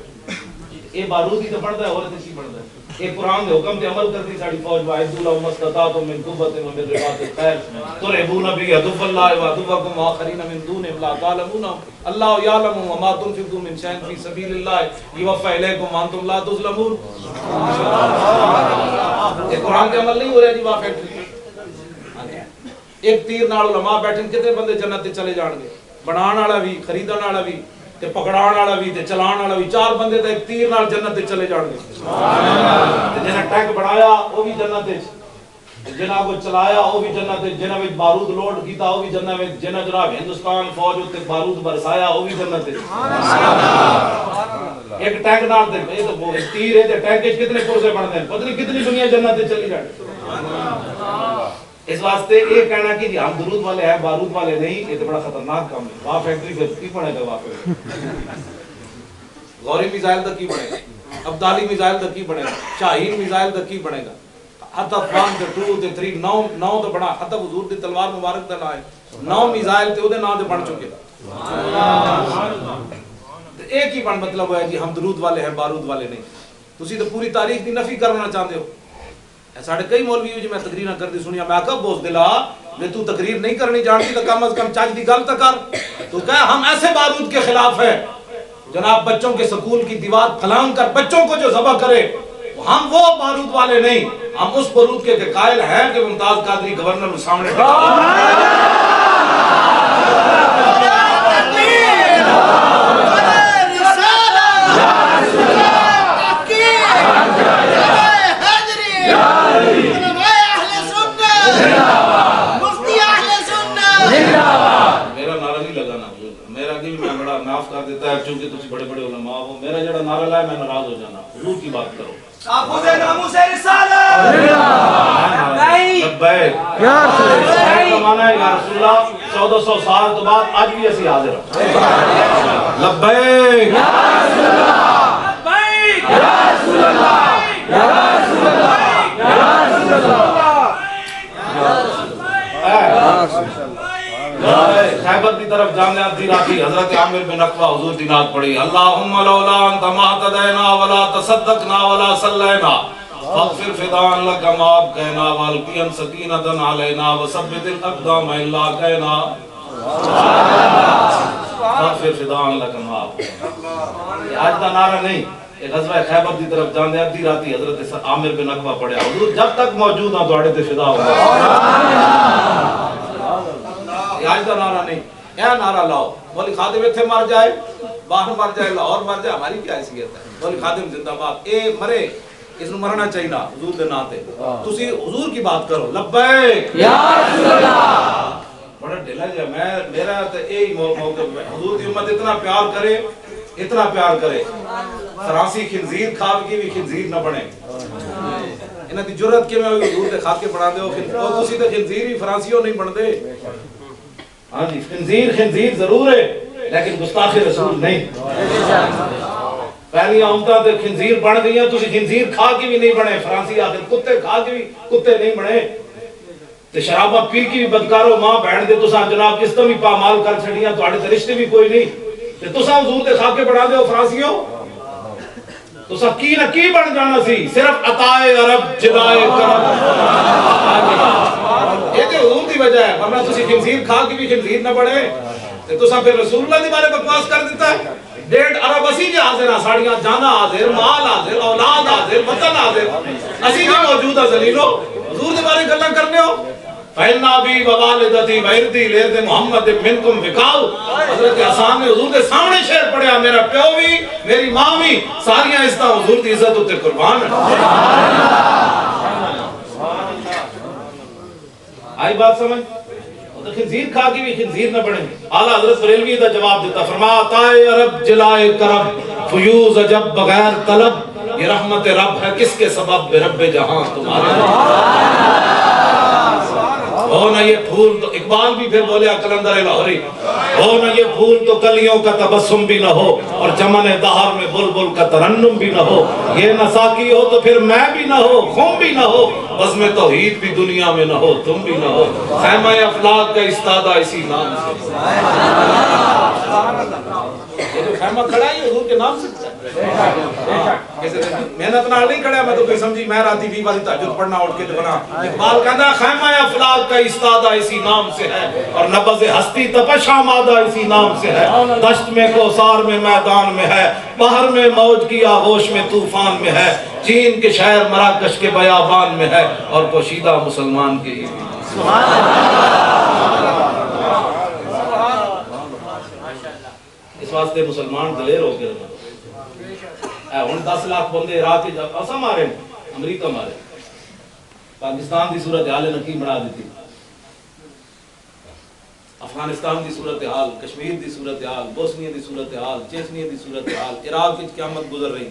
یہ بارود ہی تو بندا ہے اور تے کی بندا ہے یہ قرآن دے حکم تے عمل کرتی ساڈی فوج واحد اللہ مستطاعت من قوت و من رباط الخيل ترهبون به عدو الله وعدوكم واخرين من دونه لا تعلمون الله يعلم وما تنفقوا من شيء في سبيل الله يوفى اليكم وانتم لا تظلمون یہ قرآن کے عمل نہیں ہو رہا جی واہ فیکٹری ایک تیر نال علماء بیٹھن کتنے بندے جنت تے چلے جان گے بنان والا بھی خریدن والا بھی تے پکڑان والا بھی تے چلان والا بھی 4 بندے تے ایک تیر نال جنت تے چلے جان گے سبحان اللہ تے جنہ ٹینک بنایا وہ بھی جنت تے جنہ کو چلایا وہ بھی جنت تے جنہ وچ بارود لوڈ کیتا وہ بھی جنت وچ جنہ جناب ہندوستان فوج تے بارود برسایا وہ بھی جنت تے سبحان اللہ ایک ٹینک نال تے یہ تو تیر ہے تے ٹینک وچ کتنے پرزے بنتے ہیں پتہ نہیں کتنی دنیا جنت تے چلی جائے سبحان اللہ اس واسطے یہ کہنا کہ جی ہم درود والے ہیں بارود والے نہیں یہ تو بڑا خطرناک کام ہے واہ فیکٹری پھر کی بنے گا واہ فیکٹری غوری میزائل تک کی بنے گا ابدالی میزائل تک کی بنے گا شاہین میزائل تک کی بنے گا حتف 1 تے 2 تے 3 9 تو بڑا حتف حضور دی تلوار مبارک دا نام ہے 9 میزائل تے او دے نام تے بن چکے سبحان اللہ ایک ہی بن مطلب ہے جی ہم درود والے ہیں بارود والے نہیں تسی تو پوری تاریخ دی نفی کرنا چاہتے ہو ساڑھے کئی مولوی جو میں تقریر نہ کرتی سنیا میں آقا بوز دلا میں تو تقریر نہیں کرنی جانتی تو کم از کم چاچ دی گل تک کر تو کہا ہم ایسے بارود کے خلاف ہیں جناب بچوں کے سکول کی دیوار پھلانگ کر بچوں کو جو ذبح کرے ہم وہ بارود والے نہیں ہم اس بارود کے قائل ہیں کہ ممتاز قادری گورنر سامنے چونکہ تسی بڑے بڑے علماء ہو میرا جڑا نعرہ لائے میں ناراض ہو جانا حضور کی بات کرو تحفظ ناموس رسالت لبیک یا رسول اللہ زمانہ ہے یا رسول اللہ 1400 سال تو بعد آج بھی ایسی حاضر ہوں لبیک یا رسول اللہ لبیک یا رسول اللہ یا رسول اللہ یا رسول اللہ یا رسول اللہ خیبر کی طرف جانے آدھی راتی حضرت عامر بن اقوہ حضور دی نعت پڑھی اللہم لولا انت ما تدینا ولا تصدقنا ولا صلینا فاغفر فدان لکا ما ابقینا والقین سکینتن علینا وثبت الاقدام الا کینا فاغفر فدان لکا ما ابقینا آج دا نعرہ نہیں ایک غزوہ خیبر کی طرف جانے آدھی راتی حضرت عامر بن اقوہ پڑھیا حضور جب تک موجود ہاں دوڑے تے فدا ہوگا آج کا نعرہ نہیں اے نعرہ لاؤ مولی خادم اتھے مر جائے باہر مر جائے لاہور مر جائے ہماری کیا حیثیت ہے مولی خادم زندہ باد اے مرے اس نے مرنا چاہیے نا حضور دے ناتے تسی حضور کی بات کرو لبیک یا رسول اللہ بڑا ڈھلا جائے میں میرا تو یہی موقف ہے حضور کی امت اتنا پیار کرے فرانسی خنزیر کھا کے بھی خنزیر نہ بنے انہاں دی جرأت کہ میں حضور دے خاکے بنا دے او تسی تے خنزیر ہی فرانسیوں نہیں بن دے ہاں جی خنزیر ضرور ہے لیکن گستاخ رسول نہیں پہلی امتاں تے خنزیر بن گئی تسی خنزیر کھا کے بھی نہیں بنے فرانسی آخر کتے کھا کے بھی کتے نہیں بنے تے شرابہ پی کے بھی بدکارو ماں بہن دے تساں جناب کس طرح بھی پامال کر چھڑیاں تواڈے تے رشتے بھی کوئی نہیں تے تساں حضور دے خاکے بنا دے فرانسیوں تساں کی نہ کی بن جانا سی صرف عطائے عرب جدائے کرم یہ تے حضور دی وجہ ہے ورنہ تسی خنزیر کھا کے بھی خنزیر نہ بڑھے تے تساں پھر رسول اللہ دی بارے بکواس کر دیتا ہے 1.5 ارب اسی جی حاضر ہیں ساڑیاں جانا حاضر مال حاضر اولاد حاضر وطن حاضر اسی جی موجود ہے ذلیلو حضور دی بارے گلاں کرنے ہو فَإِنَّا بِي وَوَالِدَتِي وَإِرْضِي لِرْضِ مُحَمَّدٍ مِنْكُمْ وِقَاؤُ حضرت حسان نے حضور کے سامنے شعر پڑھیا میرا پیو بھی میری ماں بھی ساریاں عزتاں حضور دی عزت تے قربان ہیں آئی بات سمجھ خنزیر کھا کے بھی خنزیر نہ بنے. اعلیٰ حضرت بریلوی کا جواب دیتا فرمایا عطائے عرب جلائے کرب فیوز عجب بغیر طلب یہ رحمت رب ہے کس کے سبب رب جہاں تمہارے. ہو نہ یہ پھول تو اقبال بھی پھر بولیا کلندر لاہوری ہو نہ یہ پھول تو کلیوں کا تبسم بھی نہ ہو اور چمن دہر میں بلبل کا ترنم بھی نہ ہو. یہ نہ ساقی ہو تو پھر میں بھی نہ ہو خم بھی نہ ہو بزم توحید بھی دنیا میں نہ ہو تم بھی نہ ہو. خیمہ افلاک کا استادہ اسی نام سے. یہ جو خیمہ کھڑا ہے حضور کے نام سے محنت نال نہیں کھڑا. میں تو کوئی سمجھی میں راتی بھی والی تہجد پڑھنا اٹھ کے بنا. اقبال کہتا ہے خیمہ افلاک کا استادہ اسی نام سے ہے اور نبض ہستی تپش آمادہ اسی نام سے ہے. دشت میں کوثار میں میدان میں ہے بحر میں موج کی آغوش میں طوفان میں ہے چین کے شہر مراکش کے بیابان میں ہے اور پوشیدہ مسلمان کے ہی. اس واسطے مسلمان دلیر ہو کے رہنا. ہن 10 لاکھ بندے عراق کے اسا مارے امریکہ مارے پاکستان دی صورتحال نکی بنا دیتی. افغانستان دی صورتحال کشمیر دی صورتحال بوسنیا دی صورتحال چیچنیا دی صورتحال عراق وچ قیامت گزر رہی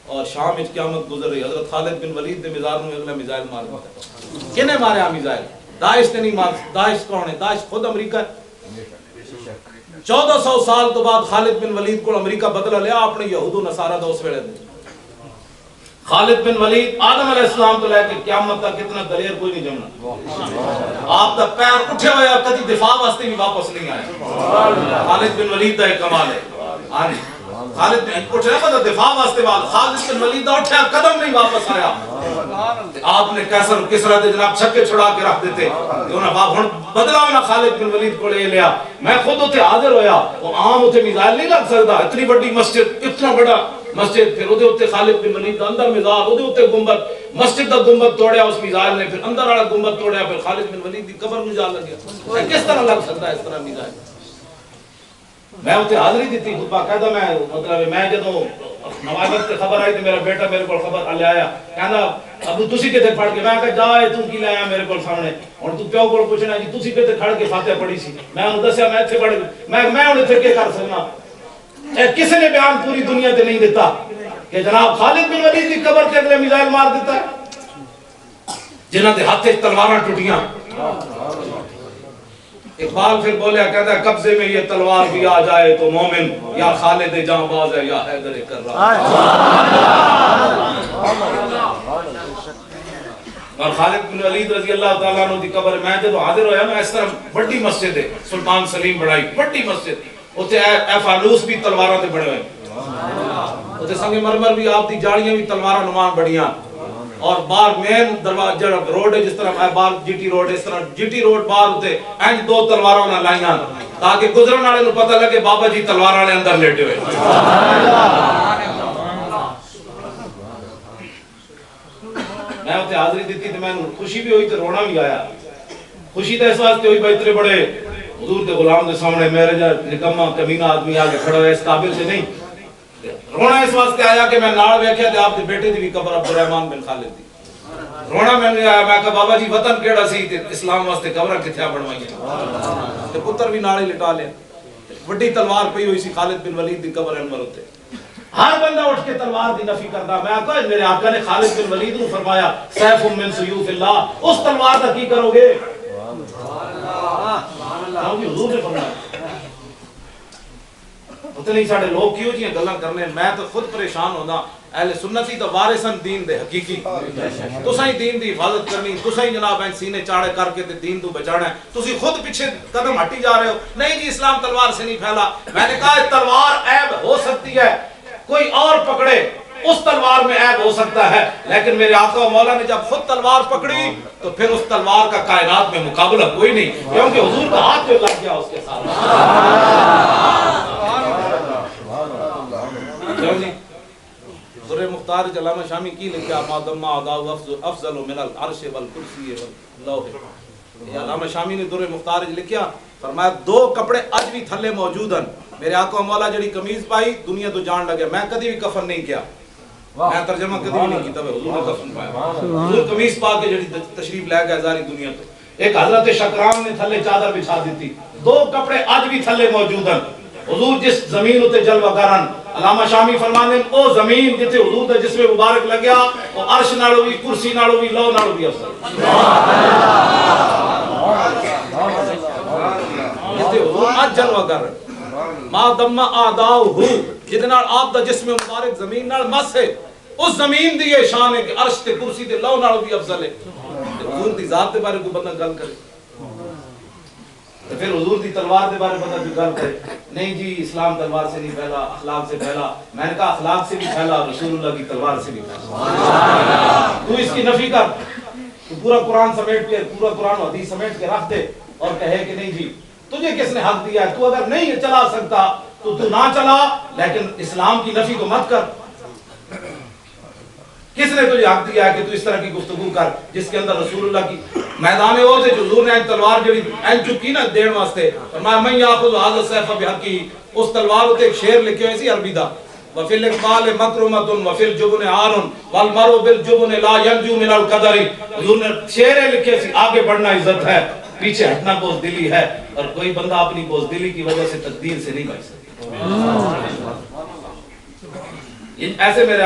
اور شام وچ قیامت گزر رہی. حضرت خالد بن ولید دے مزار نوں اگلا میزائل مار دتا. کنے ماریا میزائل؟ داعش تے نہیں مار. داعش کون ہے؟ داعش خود امریکہ ہے. 1400 سال تو بعد خالد بن ولید کو امریکہ بدلہ لیا اپنے یہود و نصارہ دا اس ویلے دے. خالد بن ولید آدم علیہ السلام تو لے کے قیامت تک کتنا دلیر کوئی نہیں جمنا. آپ دا پیر اٹھے ہوئے آپ کدی دفاع واسطے بھی واپس نہیں آئے. خالد بن ولید دا ایک کمال ہے. خالد بن اٹھے ہوئے دفاع واسطے بعد خالد بن ولید دا اٹھے قدم نہیں واپس آیا. آپ نے کیسر کسرا دے جناب چھکے چھڑا کے رکھ دیتے بدلا ہونا خالد بن ولید کو لے لیا. میں خود اتنے حاضر ہویا وہ عام اتنے میزائل نہیں لگ سکتا. اتنی بڑی مسجد اتنا بڑا مسجد پھر وہ خالد بن ولید کا اندر مزار وہ گنبد مسجد کا گنبد توڑیا اس میزائل نے پھر اندر والا گنبد توڑیا پھر خالد بن ولید کی قبر میں جا لگیا. کس طرح لگ سکتا ہے اس طرح میزائل. میں اتنے حاضری دیتی خود باقاعدہ میں مطلب میں جدوں نوابت سے خبر آئی تو میرا بیٹا میرے کو خبر لے آیا کہنا ابو تسی کتے پڑھ کے. میں کہا جا تم کی لے آیا میرے کو سامنے اور تو پیو کو پوچھنا جی تسی کتے کھڑ کے فاتحہ پڑھی سی. میں انہوں دسیا میں اتنے پڑھ میں انہیں تھے کیا کر سکنا. کسی نے بیان پوری دنیا تے نہیں دیتا کہ جناب خالد بن ولید کی قبر کے اگلے میزائل مار دیتا ہے جنہاں دے ہاتھ تلواراں ٹوٹیاں. اقبال پھر بولیا کہتا ہے قبضے میں یہ تلوار بھی آ جائے تو مومن یا خالد جاں باز ہے یا حیدر کرار. اور خالد بن ولید رضی اللہ تعالیٰ عنہ دی قبر میں جب حاضر ہویا میں اس طرح بڑی مسجد ہے سلطان سلیم بڑائی بڑی مسجد اتنے اے فانوس بھی تلواراں تے بڑے ہوئے اتنے سنگ مرمر بھی آپ دی جاڑیاں بھی تلواراں نمان بڑیاں اور باہر مین دروازہ روڈ ہے جس طرح باہر جی ٹی روڈ اس طرح جی ٹی روڈ باہر اتنے اینج 2 تلواراں نہ لائیاں تاکہ گزرن والے نوں پتہ لگے بابا جی تلوار والے اندر لیٹے ہوئے. میں اتنے حاضری دیتی تو میں خوشی بھی ہوئی تو رونا بھی آیا. خوشی تو اس واسطے ہوئی بھائی اتنے بڑے حضور کے غلام کے سامنے میرے جا نکما کمینہ آدمی آگے کھڑا ہے اس قابل سے نہیں. رونا اس واسطے آیا کہ میں نال ویکھیا تے آپ دے بیٹے دی بھی قبر عبد الرحمن بن خالد دی. رونا میں نے آیا میں کہا بابا جی وطن کیڑا سی تے اسلام واسطے قبراں کتھے بنوائیاں تے پتر بھی نال ہی لٹا لے. بڑی تلوار پئی ہوئی سی خالد بن ولید دی قبر انور تے. ہر بندہ اٹھ کے تلوار دی نفی کردا. میں کہا میرے آقا نے خالد بن ولید کو فرمایا سیف من سیوف اللہ اس تلوار دا کی کرو گے. حضور نے فرمایا اتنے ہی ساڑھے لوگ کیوں جی گلاں کرنے. میں تو خود پریشان ہونا. اہل سنتی تو وارثن دین دے حقیقی تساں ہی دین دی حفاظت کرنی تساں ہی جناب این سینے چاڑے کر کے تے دین تو بچانا ہے. تسی خود پیچھے قدم ہٹی جا رہے ہو. نہیں جی اسلام تلوار سے نہیں پھیلا. میں نے کہا تلوار عیب ہو سکتی ہے کوئی اور پکڑے اس تلوار میں عیب ہو سکتا ہے لیکن میرے آقا و مولا نے جب خود تلوار پکڑی تو پھر اس تلوار کا کائنات میں مقابلہ کوئی نہیں کیونکہ حضور کا ہاتھ جو لگ گیا اس کے ساتھ. ذرے مختار علامہ شامی کی لکھا مادما آداؤ افضل من العرش والکرسی واللوح. علامہ شامی نے در مختار لکھا فرمایا 2 کپڑے اج بھی تھلے موجود ہیں. میرے آقا مولا جڑی قمیض پائی دنیا تو جان لگے. میں کدی بھی کفن نہیں کیا. میں ترجمہ کدی بھی نہیں کیتا. حضور نے کفن پایا. حضور قمیض پا کے جڑی تشریف لے گئے ساری دنیا تو ایک حضرت شکران نے تھلے چادر بچھا دیتی, 2 کپڑے آج بھی تھلے موجود ہیں. حضور جس زمین اتے جلوہ کرن, علامہ شامی فرماندے او زمین جتے حضور دا جسم مبارک لگیا او عرش نالوں بھی, کرسی نالوں بھی, لو نالوں بھی افضل. جتے حضور آج جلوہ کرن ما دم آداؤہ, جتے نال آپ دا جسم مبارک زمین نال مس ہے, اس زمین دی یہ شان ہے کہ عرش تے کرسی تے لو نالوں بھی افضل ہے. حضور دی ذات دے بارے کوئی بندہ گل کرے تو پھر حضور دی تلوار دے بارے بندہ گل کرے, نہیں جی اسلام تلوار سے نہیں پھیلا, اخلاق سے پھیلا. میں نے کہا اخلاق سے بھی پھیلا, رسول اللہ کی تلوار سے بھی پھیلا. تو اس کی نفی کر, تو پورا قرآن سمیٹ کے, پورا قرآن و حدیث سمیٹ کے رکھ دے اور کہے کہ نہیں جی تجھے کس نے حق دیا ہے, تو اگر نہیں چلا سکتا تو نہ چلا, لیکن اسلام کی نفی تو مت کر. کس نے تجھے حق دیا ہے کہ تو اس طرح کی گفتگو کر جس کے اندر رسول اللہ کی میدان وہ سے حضور نے تلوار جڑی این چکی نا دین واسطے, فرمایا من یاخذ ھذا السیف بحقی, اس تلوار تے ایک شعر لکھے ہوئے سی عربی دا, وفی الاقبال مکرمۃ وفی الجبن عار والمرء بالجبن لا ينجو من القدر. حضور نے شعر لکھے سی آگے بڑھنا عزت ہے, پیچھے ہٹنا بزدلی ہے, اور کوئی بندہ اپنی بزدلی کی وجہ سے تقدیر سے نہیں بچ سکتا. ایسے میرے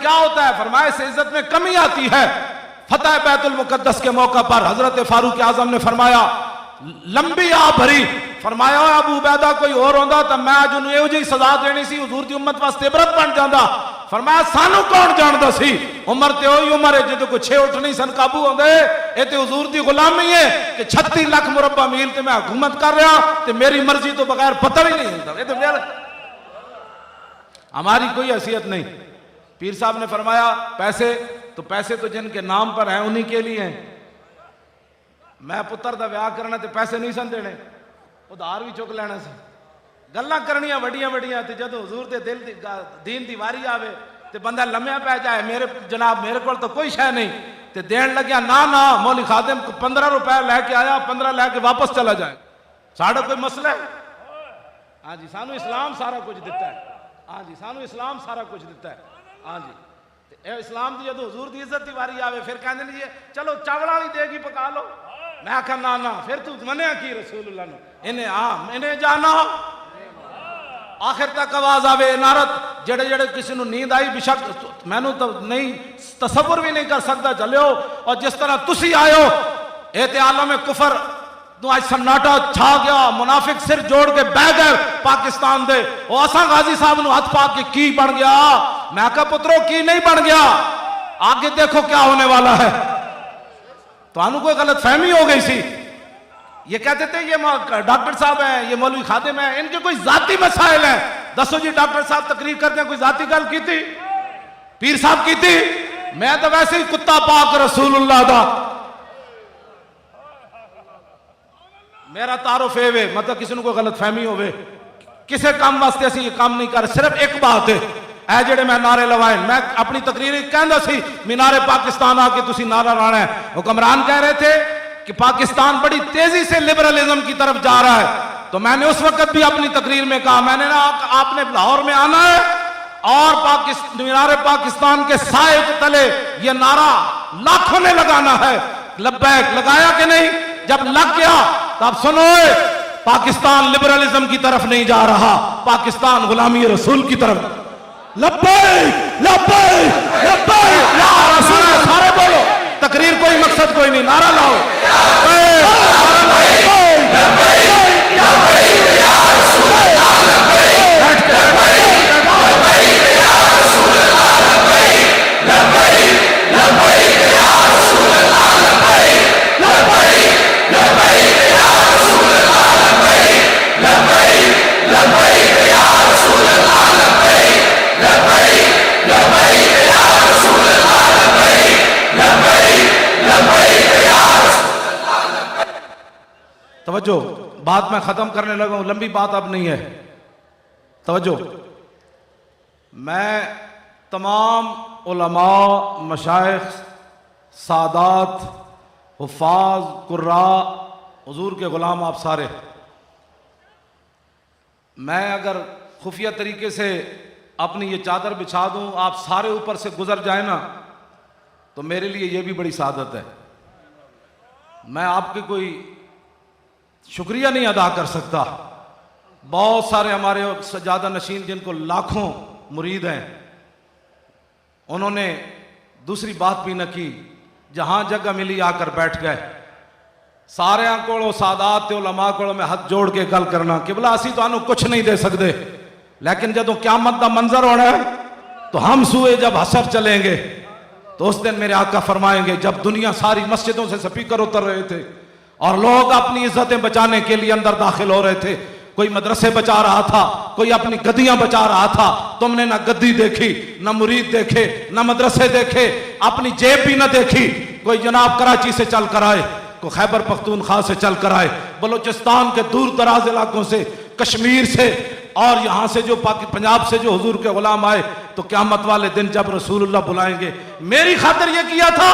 کیا ہوتا ہے؟ فرمایا اس سے عزت میں کمی آتی ہے۔ فتح بیت المقدس کے موقع پر حضرت فاروق اعظم نے فرمایا لمبی آ بھری، فرمایا ابو عبیدہ کوئی اور ہوندا تو میں اج انہوں جی سزا دینی سی، حضور دی امت واسطے عبرت بن جاندا۔ فرمایا سانو کون جاندا سی؟ عمر تے ہوئی عمر ہے جدوں کوئی 6 اٹھ نہیں سن قابو ہوندے، اے تے حضور دی غلامی ہے کہ 36 لاکھ مربع میل تے میں حکومت کر رہا تے میری مرضی تو بغیر پتہ بھی نہیں ہوندا۔ اے تے میرا ہماری کوئی حیثیت نہیں۔ پیر صاحب نے فرمایا پیسے تو جن کے نام پر ہیں انہی کے لیے ہیں۔ میں پتر دا ویاہ کرنا تے پیسے نہیں سن دینے، ادھار بھی چک لینا سی، گلاں کرنیاں وڈیاں وڈیاں تے جدوں حضور دے دل دی دین دی واری آوے تے بندہ لمحہ پہ جائے میرے جناب میرے کول تو کوئی شے نہیں تے دین لگیا نا مولوی خادم کو 15 روپے لے کے آیا، 15 لے کے واپس چلا جائے، ساڑھا کوئی مسئلہ ہے؟ ہاں جی سانو اسلام سارا کچھ دیتا ہے، ہاں جی سانو اسلام سارا کچھ دیتا ہے، ہاں جی اے اسلام دی جدوں حضور دی عزت دی واری آوے پھر کہندے نہیں چلو چاول والی دے گی پکا لو، میں آکھا نا پھر تو منیا کی رسول اللہ نے انہیں جانا۔ آخر تک آواز آوے انارت جڑے کسی نو نیند آئی بشک میں نو تو نہیں تصور بھی نہیں کر سکتا چلیو، اور جس طرح تسی آئے ہو اے تے عالم کفر تو آج سناٹا چھا گیا، منافق سر جوڑ کے بہ گئے پاکستان دے، اور اساں غازی صاحب نو ہاتھ پا کے کی بن گیا؟ میں کہا پترو کی نہیں بن گیا، آگے دیکھو کیا ہونے والا ہے۔ تو انہوں کوئی غلط فہمی ہو گئی سی، یہ کہتے تھے یہ ڈاکٹر صاحب ہیں، یہ مولوی خادم ہیں، ان کے کوئی ذاتی مسائل ہیں۔ دسو جی ڈاکٹر صاحب تقریر کرتے ہیں، کوئی ذاتی گل کی تھی؟ پیر صاحب کی تھی؟ میں تو ویسے ہی کتا پاک رسول اللہ دا میرا تعارف ہے، مطلب کسی نے کوئی غلط فہمی ہوئے کسے کام واسطے اسی یہ کام نہیں کر، صرف ایک بات ہے اے جڑے میں نعرے لوائے، میں اپنی تقریر کہندا سی مینار پاکستان آ کے تسی نعرہ لانا ہے، حکمران کہہ رہے تھے کہ پاکستان بڑی تیزی سے لبرلزم کی طرف جا رہا ہے، تو میں نے اس وقت بھی اپنی تقریر میں کہا میں نے آپ نے لاہور میں آنا ہے اور مینار پاکستان کے سائے کے تلے یہ نعرہ لاکھوں نے لگانا ہے۔ لبیک لگایا کہ نہیں؟ جب لگ گیا تب سنو پاکستان لبرلزم کی طرف نہیں جا رہا، پاکستان غلامی رسول کی طرف۔ لبیک لبیک لبیک یا رسول اللہ، سارے بولو، تقریر کوئی مقصد کوئی نہیں، نعرہ لاؤ توجہ، بات میں ختم کرنے لگا ہوں، لمبی بات اب نہیں ہے، توجہ۔ میں تمام علماء، مشائخ، سادات، حفاظ، قراء، حضور کے غلام آپ سارے، میں اگر خفیہ طریقے سے اپنی یہ چادر بچھا دوں آپ سارے اوپر سے گزر جائیں نا تو میرے لیے یہ بھی بڑی سعادت ہے۔ میں آپ کی کوئی شکریہ نہیں ادا کر سکتا۔ بہت سارے ہمارے سجادہ نشین جن کو لاکھوں مرید ہیں، انہوں نے دوسری بات بھی نہ کی، جہاں جگہ ملی آ کر بیٹھ گئے۔ سارے کو سادات تے علماء کو میں ہاتھ جوڑ کے گل کرنا قبلہ اسی تو کچھ نہیں دے سکتے، لیکن جدوں قیامت دا منظر ہونا ہے تو ہم سوئے جب حشر چلیں گے تو اس دن میرے آقا فرمائیں گے جب دنیا ساری مسجدوں سے سپیکر اتر رہے تھے اور لوگ اپنی عزتیں بچانے کے لیے اندر داخل ہو رہے تھے، کوئی مدرسے بچا رہا تھا، کوئی اپنی گدیاں بچا رہا تھا، تم نے نہ گدی دیکھی، نہ مرید دیکھے، نہ مدرسے دیکھے، اپنی جیب بھی نہ دیکھی۔ کوئی جناب کراچی سے چل کر آئے، کوئی خیبر پختونخوا سے چل کر آئے، بلوچستان کے دور دراز علاقوں سے، کشمیر سے، اور یہاں سے جو پنجاب سے جو حضور کے غلام آئے، تو قیامت والے دن جب رسول اللہ بلائیں گے میری خاطر یہ کیا تھا،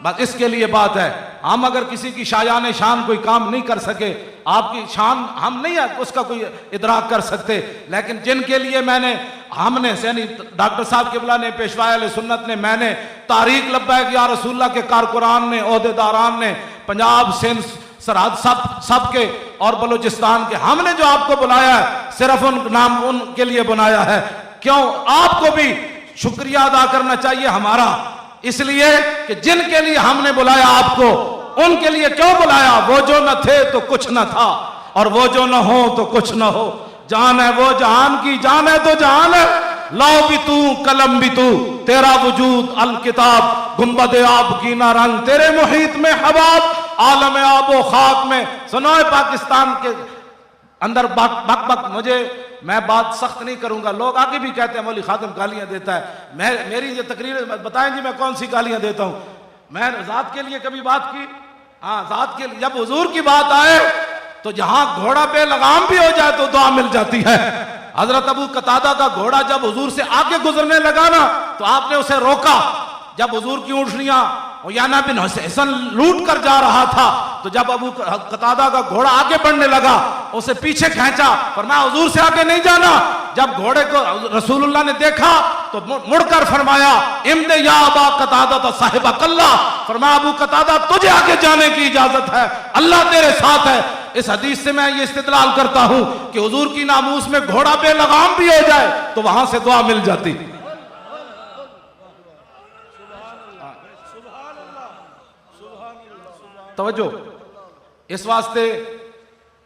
بس اس کے لیے بات ہے۔ ہم اگر کسی کی شایان شان کوئی کام نہیں کر سکے، آپ کی شان ہم نہیں اس کا کوئی ادراک کر سکتے، لیکن جن کے لیے ہم نے یعنی ڈاکٹر صاحب قبلہ نے، پیشوا اہل سنت نے، میں نے، تاریخ لبیک یا رسول اللہ کے کارکنان نے، عہدیداران نے، پنجاب، سندھ، سرحد سب کے اور بلوچستان کے، ہم نے جو آپ کو بلایا ہے صرف ان کے لیے بنایا ہے۔ کیوں؟ آپ کو بھی شکریہ ادا کرنا چاہیے ہمارا، اس لیے کہ جن کے لیے ہم نے بلایا آپ کو، ان کے لیے کیوں بلایا؟ وہ جو نہ تھے تو کچھ نہ تھا، اور وہ جو نہ ہو تو کچھ نہ ہو۔ جان ہے وہ جہان کی، جان ہے تو جہان ہے، لو بھی تو قلم بھی تو، تیرا وجود الکتاب، گنبد آب کی نہ رنگ، تیرے محیط میں حباب، عالم آب و خاک میں۔ سنو پاکستان کے اندر بک بک مجھے، میں بات سخت نہیں کروں گا، لوگ آگے بھی کہتے ہیں مولوی خادم گالیاں دیتا ہے، میری یہ تقریر بتائیں جی میں کون سی گالیاں دیتا ہوں؟ میں ذات کے لیے کبھی بات کی؟ ہاں ذات کے لیے، جب حضور کی بات آئے تو جہاں گھوڑا بے لگام بھی ہو جائے تو دعا مل جاتی ہے۔ حضرت ابو قتادہ کا گھوڑا جب حضور سے آگے گزرنے لگا نا تو آپ نے اسے روکا۔ جب حضور کی اونٹنیاں عیانہ بن حسن لوٹ کر جا رہا تھا تو جب ابو قتادہ کا گھوڑا آگے بڑھنے لگا اسے پیچھے کھینچا، فرمایا حضور سے آگے نہیں جانا۔ جب گھوڑے کو رسول اللہ نے دیکھا تو مڑ کر فرمایا امد یا ابا قتادہ صاحبک اللہ، فرمایا ابو قتادہ تجھے آگے جانے کی اجازت ہے، اللہ تیرے ساتھ ہے۔ اس حدیث سے میں یہ استدلال کرتا ہوں کہ حضور کی ناموس میں گھوڑا بے لگام بھی ہو جائے تو وہاں سے دعا مل جاتی۔ توجہ، اس واسطے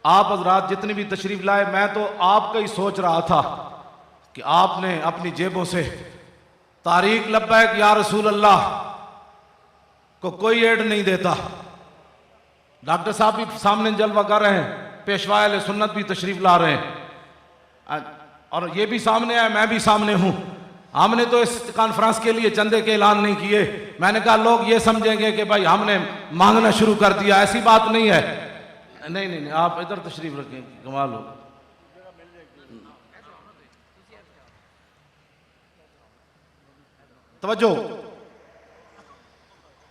آپ حضرات جتنی بھی تشریف لائے، میں تو آپ کا ہی سوچ رہا تھا کہ آپ نے اپنی جیبوں سے طارق لبیک یا رسول اللہ کو کوئی ایڈ نہیں دیتا۔ ڈاکٹر صاحب بھی سامنے جلوہ کر رہے ہیں، پیشوا اہل سنت بھی تشریف لا رہے ہیں، اور یہ بھی سامنے ہے، میں بھی سامنے ہوں۔ ہم نے تو اس کانفرنس کے لیے چندے کے اعلان نہیں کیے، میں نے کہا لوگ یہ سمجھیں گے کہ بھائی ہم نے مانگنا شروع کر دیا، ایسی بات نہیں ہے۔ نہیں آپ ادھر تشریف رکھیں، کمال ہو۔ توجہ،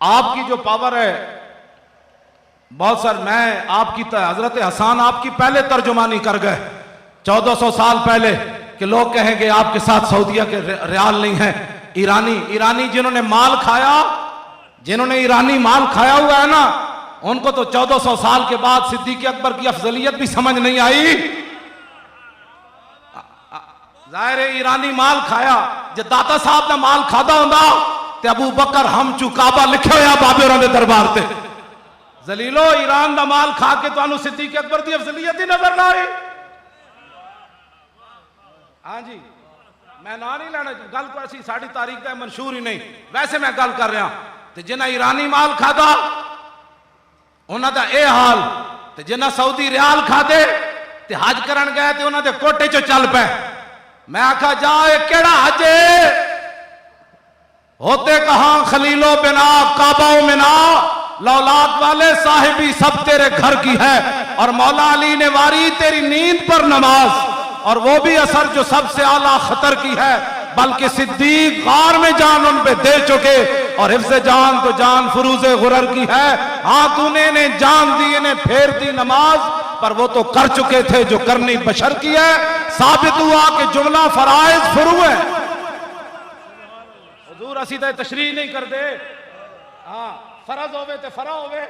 آپ کی جو پاور ہے بہت سر، میں آپ کی حضرت حسان آپ کی پہلے ترجمانی کر گئے 1400 سال پہلے کہ لوگ کہیں گے آپ کے ساتھ سعودیہ کے ریال نہیں ہیں۔ ایرانی جنہوں نے مال کھایا، جنہوں نے ایرانی مال کھایا ہوا ہے نا، ان کو تو 1400 سال کے بعد صدیق اکبر کی افضلیت بھی سمجھ نہیں آئی۔ ظاہر ہے ایرانی مال کھایا، جو داتا صاحب نے مال کھادا ہوندا تے ابو بکر ہم چو کعبہ لکھے ہویا بابے ہوراں دے دربار تے۔ ذلیلو ایران دا مال کھا کے تو صدیق اکبر دی افضلیت ہی نظر نہ آئی۔ ہاں جی، میں نہ نہیں لینا، گل کو ایسی ساڑھی تاریخ کا منشور ہی نہیں، ویسے میں گل کر رہا تے جنہ ایرانی مال کھا دا انہاں دا اے حال، تے جنہ سعودی ریال کھا دے تے حج کرن گئے تے انہاں دے کوٹے چو چل پے۔ میں آکھا جا اے کیڑا حج ہے؟ ہوتے کہاں خلیلو بنا کعبہ و منا، لولاد والے صاحبی سب تیرے گھر کی ہے، اور مولا علی نے واری تیری نیند پر نماز، اور وہ بھی اثر جو سب سے اعلیٰ خطر کی ہے، بلکہ صدیق غار میں جان ان پہ دے چکے، اور حفظ جان تو جان فروز غرر کی ہے۔ ہاں تو نے جان دی انہیں پھیر دی نماز، پر وہ تو کر چکے تھے جو کرنی بشر کی ہے۔ ثابت ہوا کہ جملہ فرائض فرو ہے۔ حضور اسی تے تشریح نہیں کر دے، ہاں فرض ہوئے تے فرا ہوئے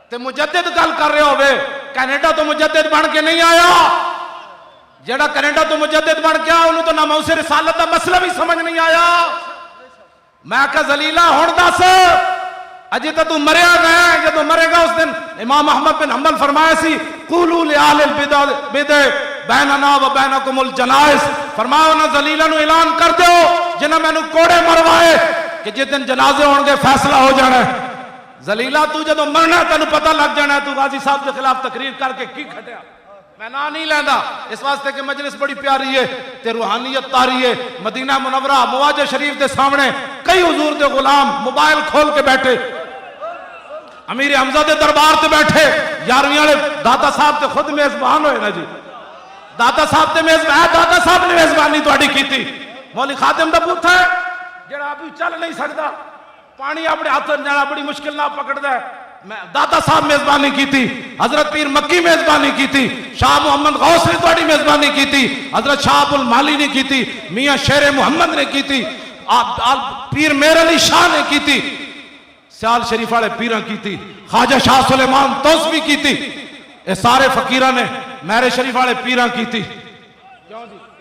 تے مجدد گل کر رہے ہوئے۔ کینیڈا تو مجدد بن کے نہیں آیا، جڑا کینیڈا تو مجدد بن کے انہوں تو ناموس رسالت دا مسئلہ بھی سمجھ نہیں آیا۔ میں کہا ذلیلہ ہون دس اجی تو مریا گیا، جب مرے گا اس دن امام احمد بن حنبل فرمایا سی قولوا لآل البدع بیننا و بینکم الجنائز، فرمایا انہوں ذلیلہ نو اعلان کر دیو جنہاں میں نو کوڑے مروائے کہ جس دن جنازے ہون گے فیصلہ ہو جانا ہے۔ ذلیلہ تو جدو مرنا تینو پتہ لگ جانا ہے تو غازی صاحب کے خلاف تقریر کر کے کی کھٹیا۔ میں نہ نہیں لینا اس واسطے کہ مجلس بڑی پیاری ہے تے روحانیت تاری ہے۔ مدینہ منورہ مواجہ شریف دے سامنے کئی حضور دے غلام موبائل کھول کے بیٹھے، امیر حمزہ دے دربار تے بیٹھے، یارویں والے داتا صاحب تے خود میزبان ہوئے نا جی، داتا صاحب تے میزبان، داتا صاحب نے میزبانی تہاڈی کیتی۔ مولوی خادم دا پوت ہے جڑا ابھی چل نہیں سکتا، پانی اپنے ہاتھ جانا بڑی مشکل نہ پکڑدا ہے، داتا صاحب میزبانی کی تھی، حضرت پیر مکی میزبانی کی تھی، شاہ محمد غوث نے تھوڑی میزبانی کی تھی، حضرت شاہ ابو المالی نے کی تھی، میاں شیر محمد نے کی تھی، پیر میر علی شاہ نے کی تھی، سیال شریف والے پیران کی تھی، خواجہ شاہ سلیمان توسوی کی تھی، یہ سارے فقیران نے مہر شریف والے پیران کی تھی۔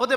ਉਹਦੇ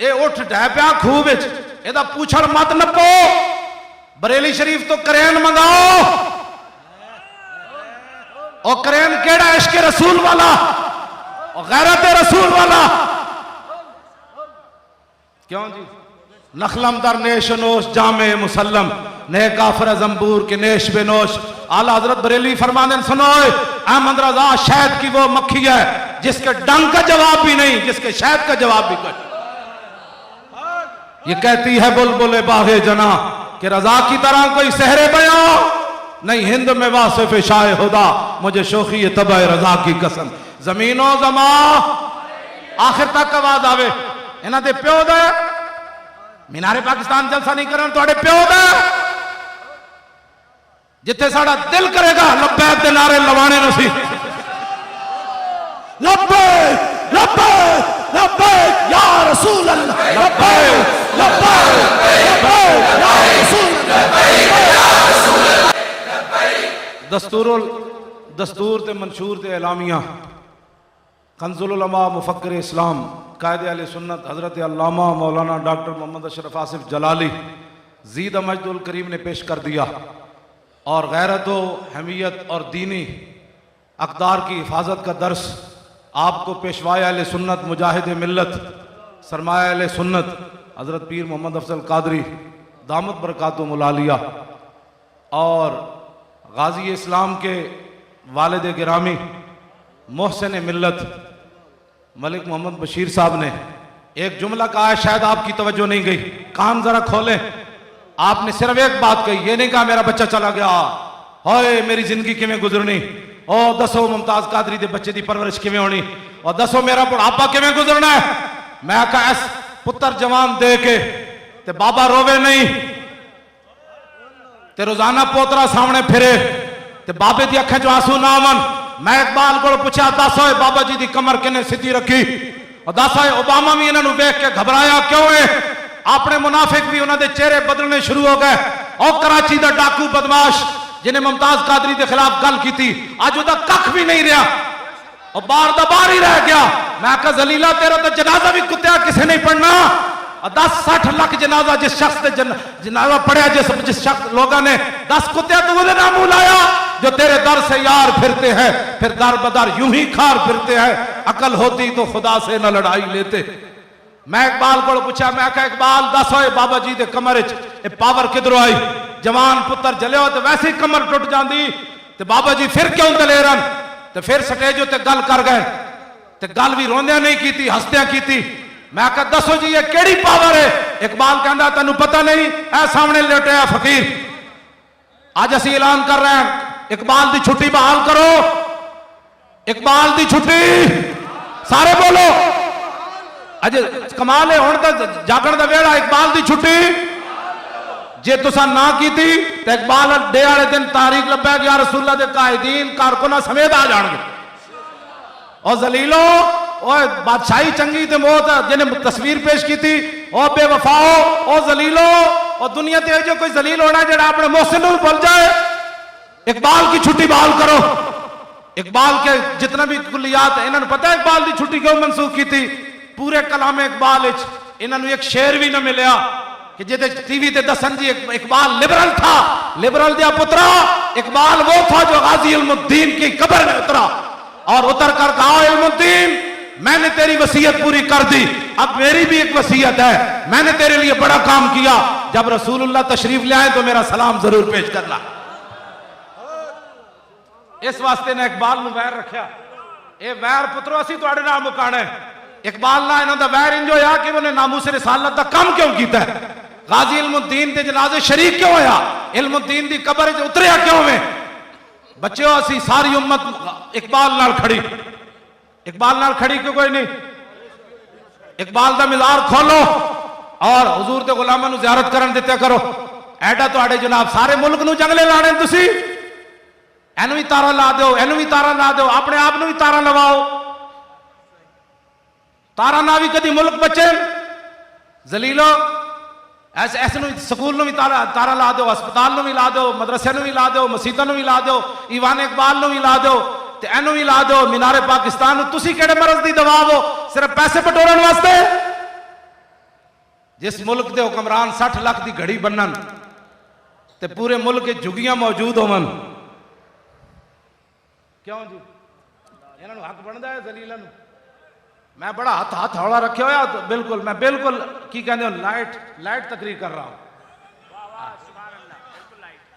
اے اٹھ ڈہ پیا خوہ وچ ادا پوچھڑ مت نپو بریلی شریف تو کرین منگاؤ اور کرین کیڑا عشق رسول والا اور غیرت رسول والا کیوں جی نخلم در نیش و نوش جامع مسلم نئے کافر زنبور کے نیش بے نوش اعلیٰ حضرت بریلی فرمانے سنوئے احمد رضا شہد کی وہ مکھی ہے جس کے ڈنگ کا جواب بھی نہیں جس کے شہد کا جواب بھی کچھ یہ کہتی ہے بلبل باغ جنا کہ رضا کی طرح کوئی سحر بیان نہیں ہند میں واصف شاہ خدا مجھے شوخی طبع رضا کی قسم زمین و زمان آخر تک آواز آوے انہاں دے پیو دے مینار پاکستان جلسہ نہیں کرن تو اڑے پیو دے جتھے ساڑا دل کرے گا لبیک دے نعرے لوانے نسی لبیک لبیک لبیک یا رسول اللہ لبیک لبیک لبیک یا رسول اللہ دستور تے منشور تے اعلامیہ کنز العلماء مفکر اسلام قائد اہل سنت حضرت علامہ مولانا ڈاکٹر محمد اشرف آصف جلالی زید مجد الکریم نے پیش کر دیا اور غیرت و حمیت اور دینی اقدار کی حفاظت کا درس آپ کو پیشوائے اہل سنت مجاہد ملت سرمایہ اہل سنت حضرت پیر محمد افضل قادری دامت برکاتہم العالیہ اور غازی اسلام کے والد گرامی محسن ملت ملک محمد بشیر صاحب نے ایک جملہ کہا ہے شاید آپ کی توجہ نہیں گئی کان ذرا کھولیں آپ نے صرف ایک بات کہی یہ نہیں کہا میرا بچہ چلا گیا ہوئے میری زندگی کیویں گزرنی او دسو ممتاز قادری دے بچے دی پرورش کیویں ہونی اور دسو میرا بڑھاپا کیویں گزرنا ہے میں کہا ایس پتر جوان دے کے تے بابا روے نہیں تے روزانہ پوترا سامنے پھرے تے بابے دی اکھیں جو آنسو نہ آون میں اقبال کو پوچھا دس ہوئے بابا جی دی کمر کنے سیدھی رکھی اور دس ہوئے اوباما بھی انہوں نے دیکھ کے گھبرایا کیوں ہے اپنے منافق بھی انہوں نے چہرے بدلنے شروع ہو گئے اور کراچی دا ڈاکو بدماش جنہیں ممتاز قادری دے خلاف گل کی تھی آج وہ دا ککھ بھی نہیں رہا اور بار دا بار ہی رہ گیا میں کہا زلیلہ تیرا دا جنازہ بھی کتیا کسے نہیں پڑھنا اور 10-60 لاکھ جنازہ جس شخص نے جنازہ پڑھیا جس شخص لوگوں نے 10 کتیا تو انہیں نامو لایا جو تیرے در سے یار پھرتے ہیں پھر دار بدار یوں ہی کھار پھرتے ہیں عقل ہوتی تو خدا سے نہ لڑائی لیتے میں اقبال کو پوچھا میں کہا اقبال دس ہوئے بابا جی دے کمرچ اے پاور کدھروں آئی جوان پتر جلے ہو تو ویسے ہی کمر ٹوٹ جاندی تے بابا جی پھر کیوں دلے رن تے پھر سٹیجوں تے گل کر گئے تے گل بھی روندیاں نہیں کی تھی ہستیاں کی تھی میں کہا دسو جی یہ کیڑی پاور ہے اقبال کہندا تینوں پتہ نہیں اے سامنے لیٹیا فقیر آج اسی اعلان کر رہے ہیں اقبال دی چھٹی بحال کرو اقبال دی چھٹی سارے بولو اج کمال ہے ہن تے جاگن دا ویڑا اقبال دی چھٹی جے تساں نہ کیتی تے اقبال ڈے والے دن تاریخ لبے کہ یا رسول اللہ دے قائدین کارکناں سمیت آ جان گے اور ذلیلو اوہ بادشاہی چنگی تے موت جنہیں تصویر پیش کی تھی او بے وفاؤ او ذلیلو اور دنیا تے جو کوئی ذلیل ہونا جڑا اپنے محسن نوں بھول جائے اقبال کی چھٹی بحال کرو اقبال کے جتنا بھی کلیات ہیں انہوں نے پتہ ہے اقبال دی چھٹی کیوں منسوخ کی تھی پورے کلام اقبال انہوں نے ایک شعر بھی نہ ملیا کہ جیتے ٹی وی تے دسن جی اقبال لبرل تھا لبرل دیا پترا اقبال وہ تھا جو غازی علم الدین کی قبر میں اترا اور اتر کر کہا علم الدین میں نے تیری وصیت پوری کر دی اب میری بھی ایک وصیت ہے میں نے تیرے لیے بڑا کام کیا جب رسول اللہ تشریف لے آئے تو میرا سلام ضرور پیش کرنا اس واسطے نے اقبال نو ویر رکھیا اے ویر پترو اسی تواڈے نال مکانا ہے اقبال نہ انہاں دا ویر انج ہویا کہ انہیں ناموس رسالت دا کم کیوں کیتا ہے غازی علم الدین دے جنازے شریک کیوں ہویا علم الدین دی قبر وچ اتریا کیوں ہے بچیو اسی ساری امت اقبال نال کھڑی اقبال نال کھڑی کیوں کوئی نہیں اقبال دا مزار کھولو اور حضور دے غلاماں نو زیارت کرن دتے کرو ایڈا تواڈے جناب سارے ملک نو جنگلے لانے تسی اینو بھی تارا لا دیو اینو بھی تارا لا دیو اپنے آپ نو بھی تارا لواؤ تارا نہ بھی کدی ملک بچے ذلیلو ایسے نو سکول نو بھی تارا لا دیو ہسپتال نو بھی لا دیو مدرسے نو بھی لا دیو مسیتاں نو بھی لا دیو ایوان اقبال نو بھی لا دیو تے اینو بھی لا دیو مینار پاکستان نو تسی کیڑے مرض دی دوا ہو صرف پیسے پٹورن واسطے جس ملک دے حکمران 60 لاکھ دی گھڑی بنن تے پورے ملک کے جھگیاں موجود ہون، کیوں جی انہاں نوں حق بندا ہے ذلیلاں نوں؟ میں بڑا ہاتھ ہولا رکھے ہویا، بالکل میں بالکل کی کہندے ہو لائٹ تقریر کر رہا ہوں،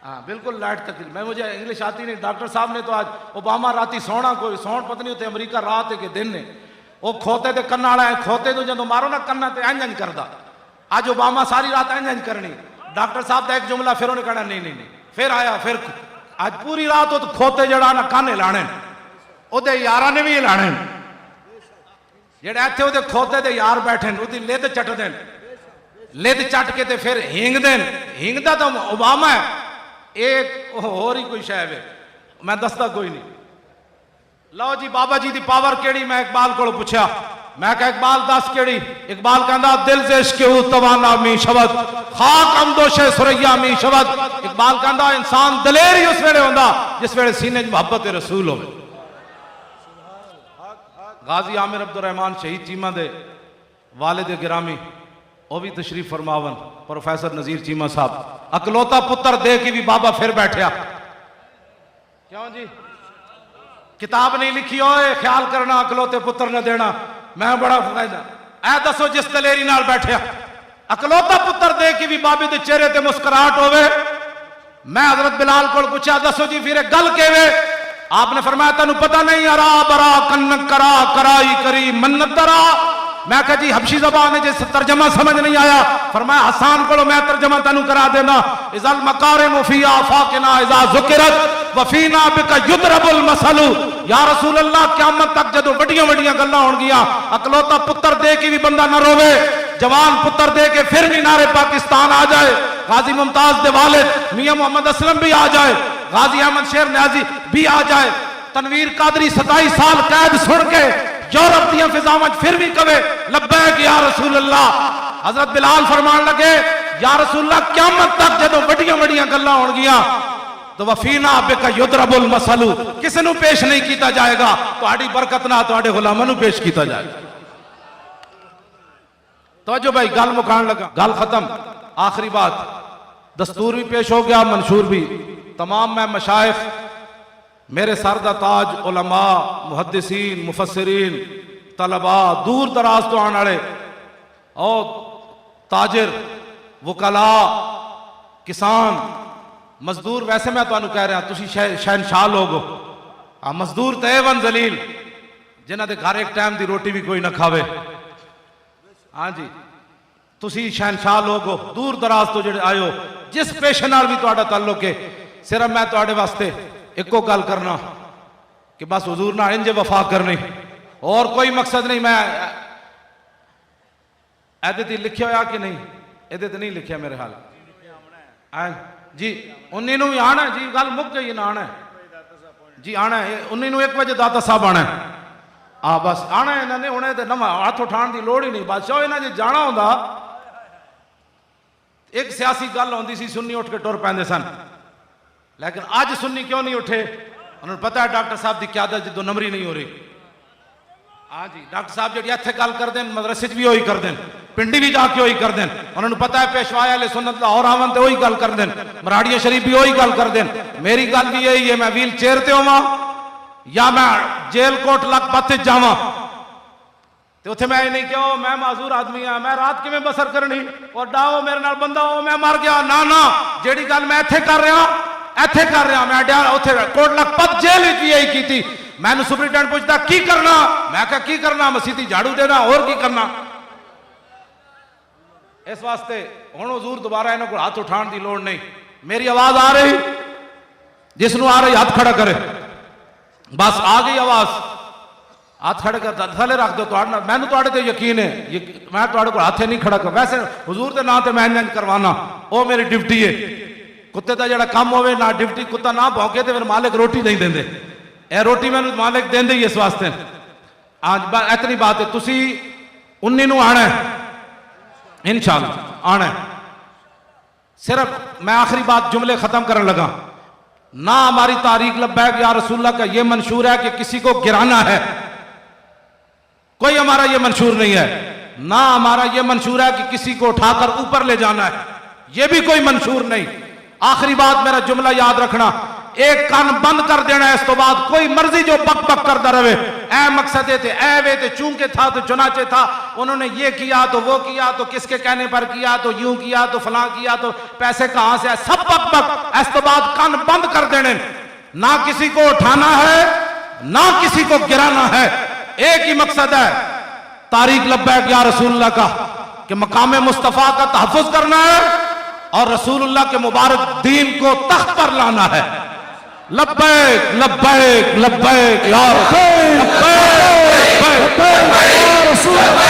ہاں بالکل لائٹ تقریر، میں مجھے انگلش آتی نہیں۔ ڈاکٹر صاحب نے تو آج اوباما راتی سونا کوئی سون پتہ نہیں ہوتے امریکہ رات ہے کہ دن نے، وہ کھوتے تے کنا والا ہے، کھوتے تو جدوں مارو نا کنا تے انج کردا، آج اوباما ساری رات انج کرنی، ڈاکٹر صاحب دا ایک جملہ پھر انہیں کہنا نہیں، پھر آیا، پھر آج پوری رات وہ کھوتے جڑا نا کانے لانے، او دے یاراں نے بھی لانے، جڑے ایتھے او دے کھوتے دے یار بیٹھے او دی لد چٹ دین، لد چٹ کے تے پھر ہینگ دین، ہینگ دا تو اوباما ہے، ایک اور ہی کوئی شے ہے، میں دستا کوئی نہیں۔ لو جی بابا جی دی پاور کیڑی، میں اقبال کو پوچھا، میں کہا اقبال دس کیڑی؟ اقبال کہندا دل سے عشق ہو توانا می شود، خاک امدوش سریا می شود۔ اقبال کہندا انسان دلیر ہی اس ویلے ہوندا جس ویلے سینے محبت رسول ہو۔ غازی عامر عبدالرحمان شہید چیمہ دے والد گرامی وہ بھی تشریف فرماون، پروفیسر نذیر چیمہ صاحب، اکلوتا پتر دے کے بھی بابا پھر بیٹھیا، کیوں جی کتاب نہیں لکھی ہوئے خیال کرنا اکلوتے پتر نہ دینا، میں بڑا فائدہ اے دسو جس دلیری نال بیٹھیا اکلوتا پتر دے کے بھی بابے دے چہرے تے مسکراہٹ ہوئے۔ میں حضرت بلال کو پوچھا دسو جی پھر گل کیویں؟ آپ نے فرمایا تینوں پتہ نہیں، ارا برا کنک کرا کرائی کری منت درا۔ میں کہا جی حبشی زبان ہے جس ترجمہ سمجھ نہیں آیا، فرمایا حسان کو میں ترجمہ تینوں کرا دینا، اذا المکارم فی آفاقنا اذا ذکرت وفینا بک یضرب المثل۔ یا رسول اللہ قیامت تک جدوں وڈیاں وڈیاں گلاں ہون گیاں، اکلوتا پتر دے کے بھی بندہ نہ روے، جوان پتر دے کے پھر بھی نعرے پاکستان آ جائے، غازی ممتاز دے والد میاں محمد اسلم بھی آ جائے، غازی احمد شیر نیازی بھی آ جائے، تنویر قادری 27 سال قید سن کے یورپ دیاں فضاواں پھر بھی کہے لبیک یا رسول اللہ۔ حضرت بلال فرمان لگے یا رسول اللہ قیامت تک جدوں وڈیاں وڈیاں گلاں ہون گیاں تو وفینا بک یضرب المثل، کسے نوں پیش نہیں کیتا جائے گا، تہاڈی برکت نال تہاڈے غلاماں نوں پیش کیتا جائے گا۔ توجہ بھائی گل مکان لگا، گل ختم، آخری بات، دستور بھی پیش ہو گیا، منشور بھی، تمام میں مشائخ میرے سردہ تاج علماء محدثین مفسرین طلباء دور دراز تو آنے والے اور تاجر وکلاء کسان مزدور، ویسے میں تو کہہ رہا تسی شہنشاہ لوگ ہو، مزدور تے ون ذلیل جنہ دے گھر ایک ٹائم دی روٹی بھی کوئی نہ کھاوے، ہاں جی تسی شہنشاہ لوگ ہو، دور دراز تو جڑے آئے ہو، جس پیشے نال بھی تہاڈا تعلق ہے، صرف میں تہاڈے واسطے ایک گل کرنا کہ بس حضور نہ انج وفا کرنی، اور کوئی مقصد نہیں۔ میں ایدے تے لکھیا ہویا کہ نہیں؟ ایدے تے نہیں لکھیا میرے حال جی، انہی نو بھی آنا ہے جی، گل مک گئی، نہ آنا ہے جی، آنا ہے انہی نو 1 بجے داتا صاحب آنا ہے، بس آنا ہے انہوں نے، انہیں تے نہ ہاتھ اٹھان دی لوڑ ہی نہیں، بادشاہ انہیں جی جانا ہوندا ایک سیاسی گل ہوندی سی، سنی اٹھ کے ٹر پیندے سن، لیکن آج سنی کیوں نہیں اٹھے؟ انہوں نے پتہ ہے ڈاکٹر صاحب دی قیادت جدو نمبری نہیں ہو رہی، ہاں جی ڈاکٹر صاحب جڑی ایتھے گل کر دین مدرسے بھی ہوئی کر دین، پنڈی بھی جا کے ہوئی کر دین، انہوں نے پتہ ہے پیشوا اہل سنت لاہور آون تے ہوئی گل کر دین، مراڑیہ شریف بھی ہوئی گل کر دین۔ میری گل بھی یہی ہے، میں ویل چیئر تے ہوواں یا میں جیل کوٹ لگ پتے جاواں تے اوتھے میں نہیں کہ میں معذور آدمی ہاں، میں رات کیویں بسر کرنی اور ڈاؤ میرے نال بندہ ہو میں مر گیا، نہ جیڑی گل میں ایتھے کر رہا میں ڈیا اوتھے کوٹ لگ پت جیل وچ یہی کیتی۔ میں نے سپرنٹینڈنٹ پوچھتا کی کرنا، میں کہا کی کرنا، مسیتی جھاڑو دینا، اور کی کرنا۔ اس واسطے ہن حضور دوبارہ انہوں کو ہاتھ اٹھان دی لوڑ نہیں، میری آواز آ رہی، جس نو آ رہی ہاتھ کھڑا کرے، بس آ گئی آواز، ہاتھ کھڑے کر تھلے رکھ دو، میں نے تواڈے تے یقین ہے، میں تواڈے کو ہاتھ نہیں کھڑا کر، ویسے حضور دے نام تے میں انج کروانا، او میری ڈیوٹی ہے، کتے دا جڑا کام ہوئے نہ ڈیوٹی کتا نہ بھونکے تے پھر مالک روٹی نہیں دیندے، اے روٹی میں مالک دیندے ہی اس واسطے۔ آج اتنی بات ہے، تسی 19 نو آنا ہے انشاءاللہ آنا ہے، صرف میں آخری بات جملے ختم کرنے لگا، نہ ہماری تاریخ لبیک یا رسول اللہ کا یہ منشور ہے کہ کسی کو گرانا ہے، کوئی ہمارا یہ منشور نہیں ہے، نہ ہمارا یہ منشور ہے کہ کسی کو اٹھا کر اوپر لے جانا ہے، یہ بھی کوئی منشور نہیں۔ آخری بات میرا جملہ یاد رکھنا، ایک کان بند کر دینا ہے، اس تو بعد کوئی مرضی جو بک بک کرتا رہے، اے مقصد تھے، اے وے تھے، چونکہ تھا تو چنانچہ تھا، انہوں نے یہ کیا تو وہ کیا تو کس کے کہنے پر کیا تو یوں کیا تو فلاں کیا تو پیسے کہاں سے آئے، سب بک بک، اس تو بعد کان بند کر دینے، نہ کسی کو اٹھانا ہے نہ کسی کو گرانا ہے، ایک ہی مقصد ہے، تاریخ لبیک یا رسول اللہ کا، کہ مقام مصطفیٰ کا تحفظ کرنا ہے اور رسول اللہ کے مبارک دین کو تخت پر لانا ہے۔ لبیک لبیک لبیک یا رسول اللہ، لبیک لبیک یا رسول اللہ۔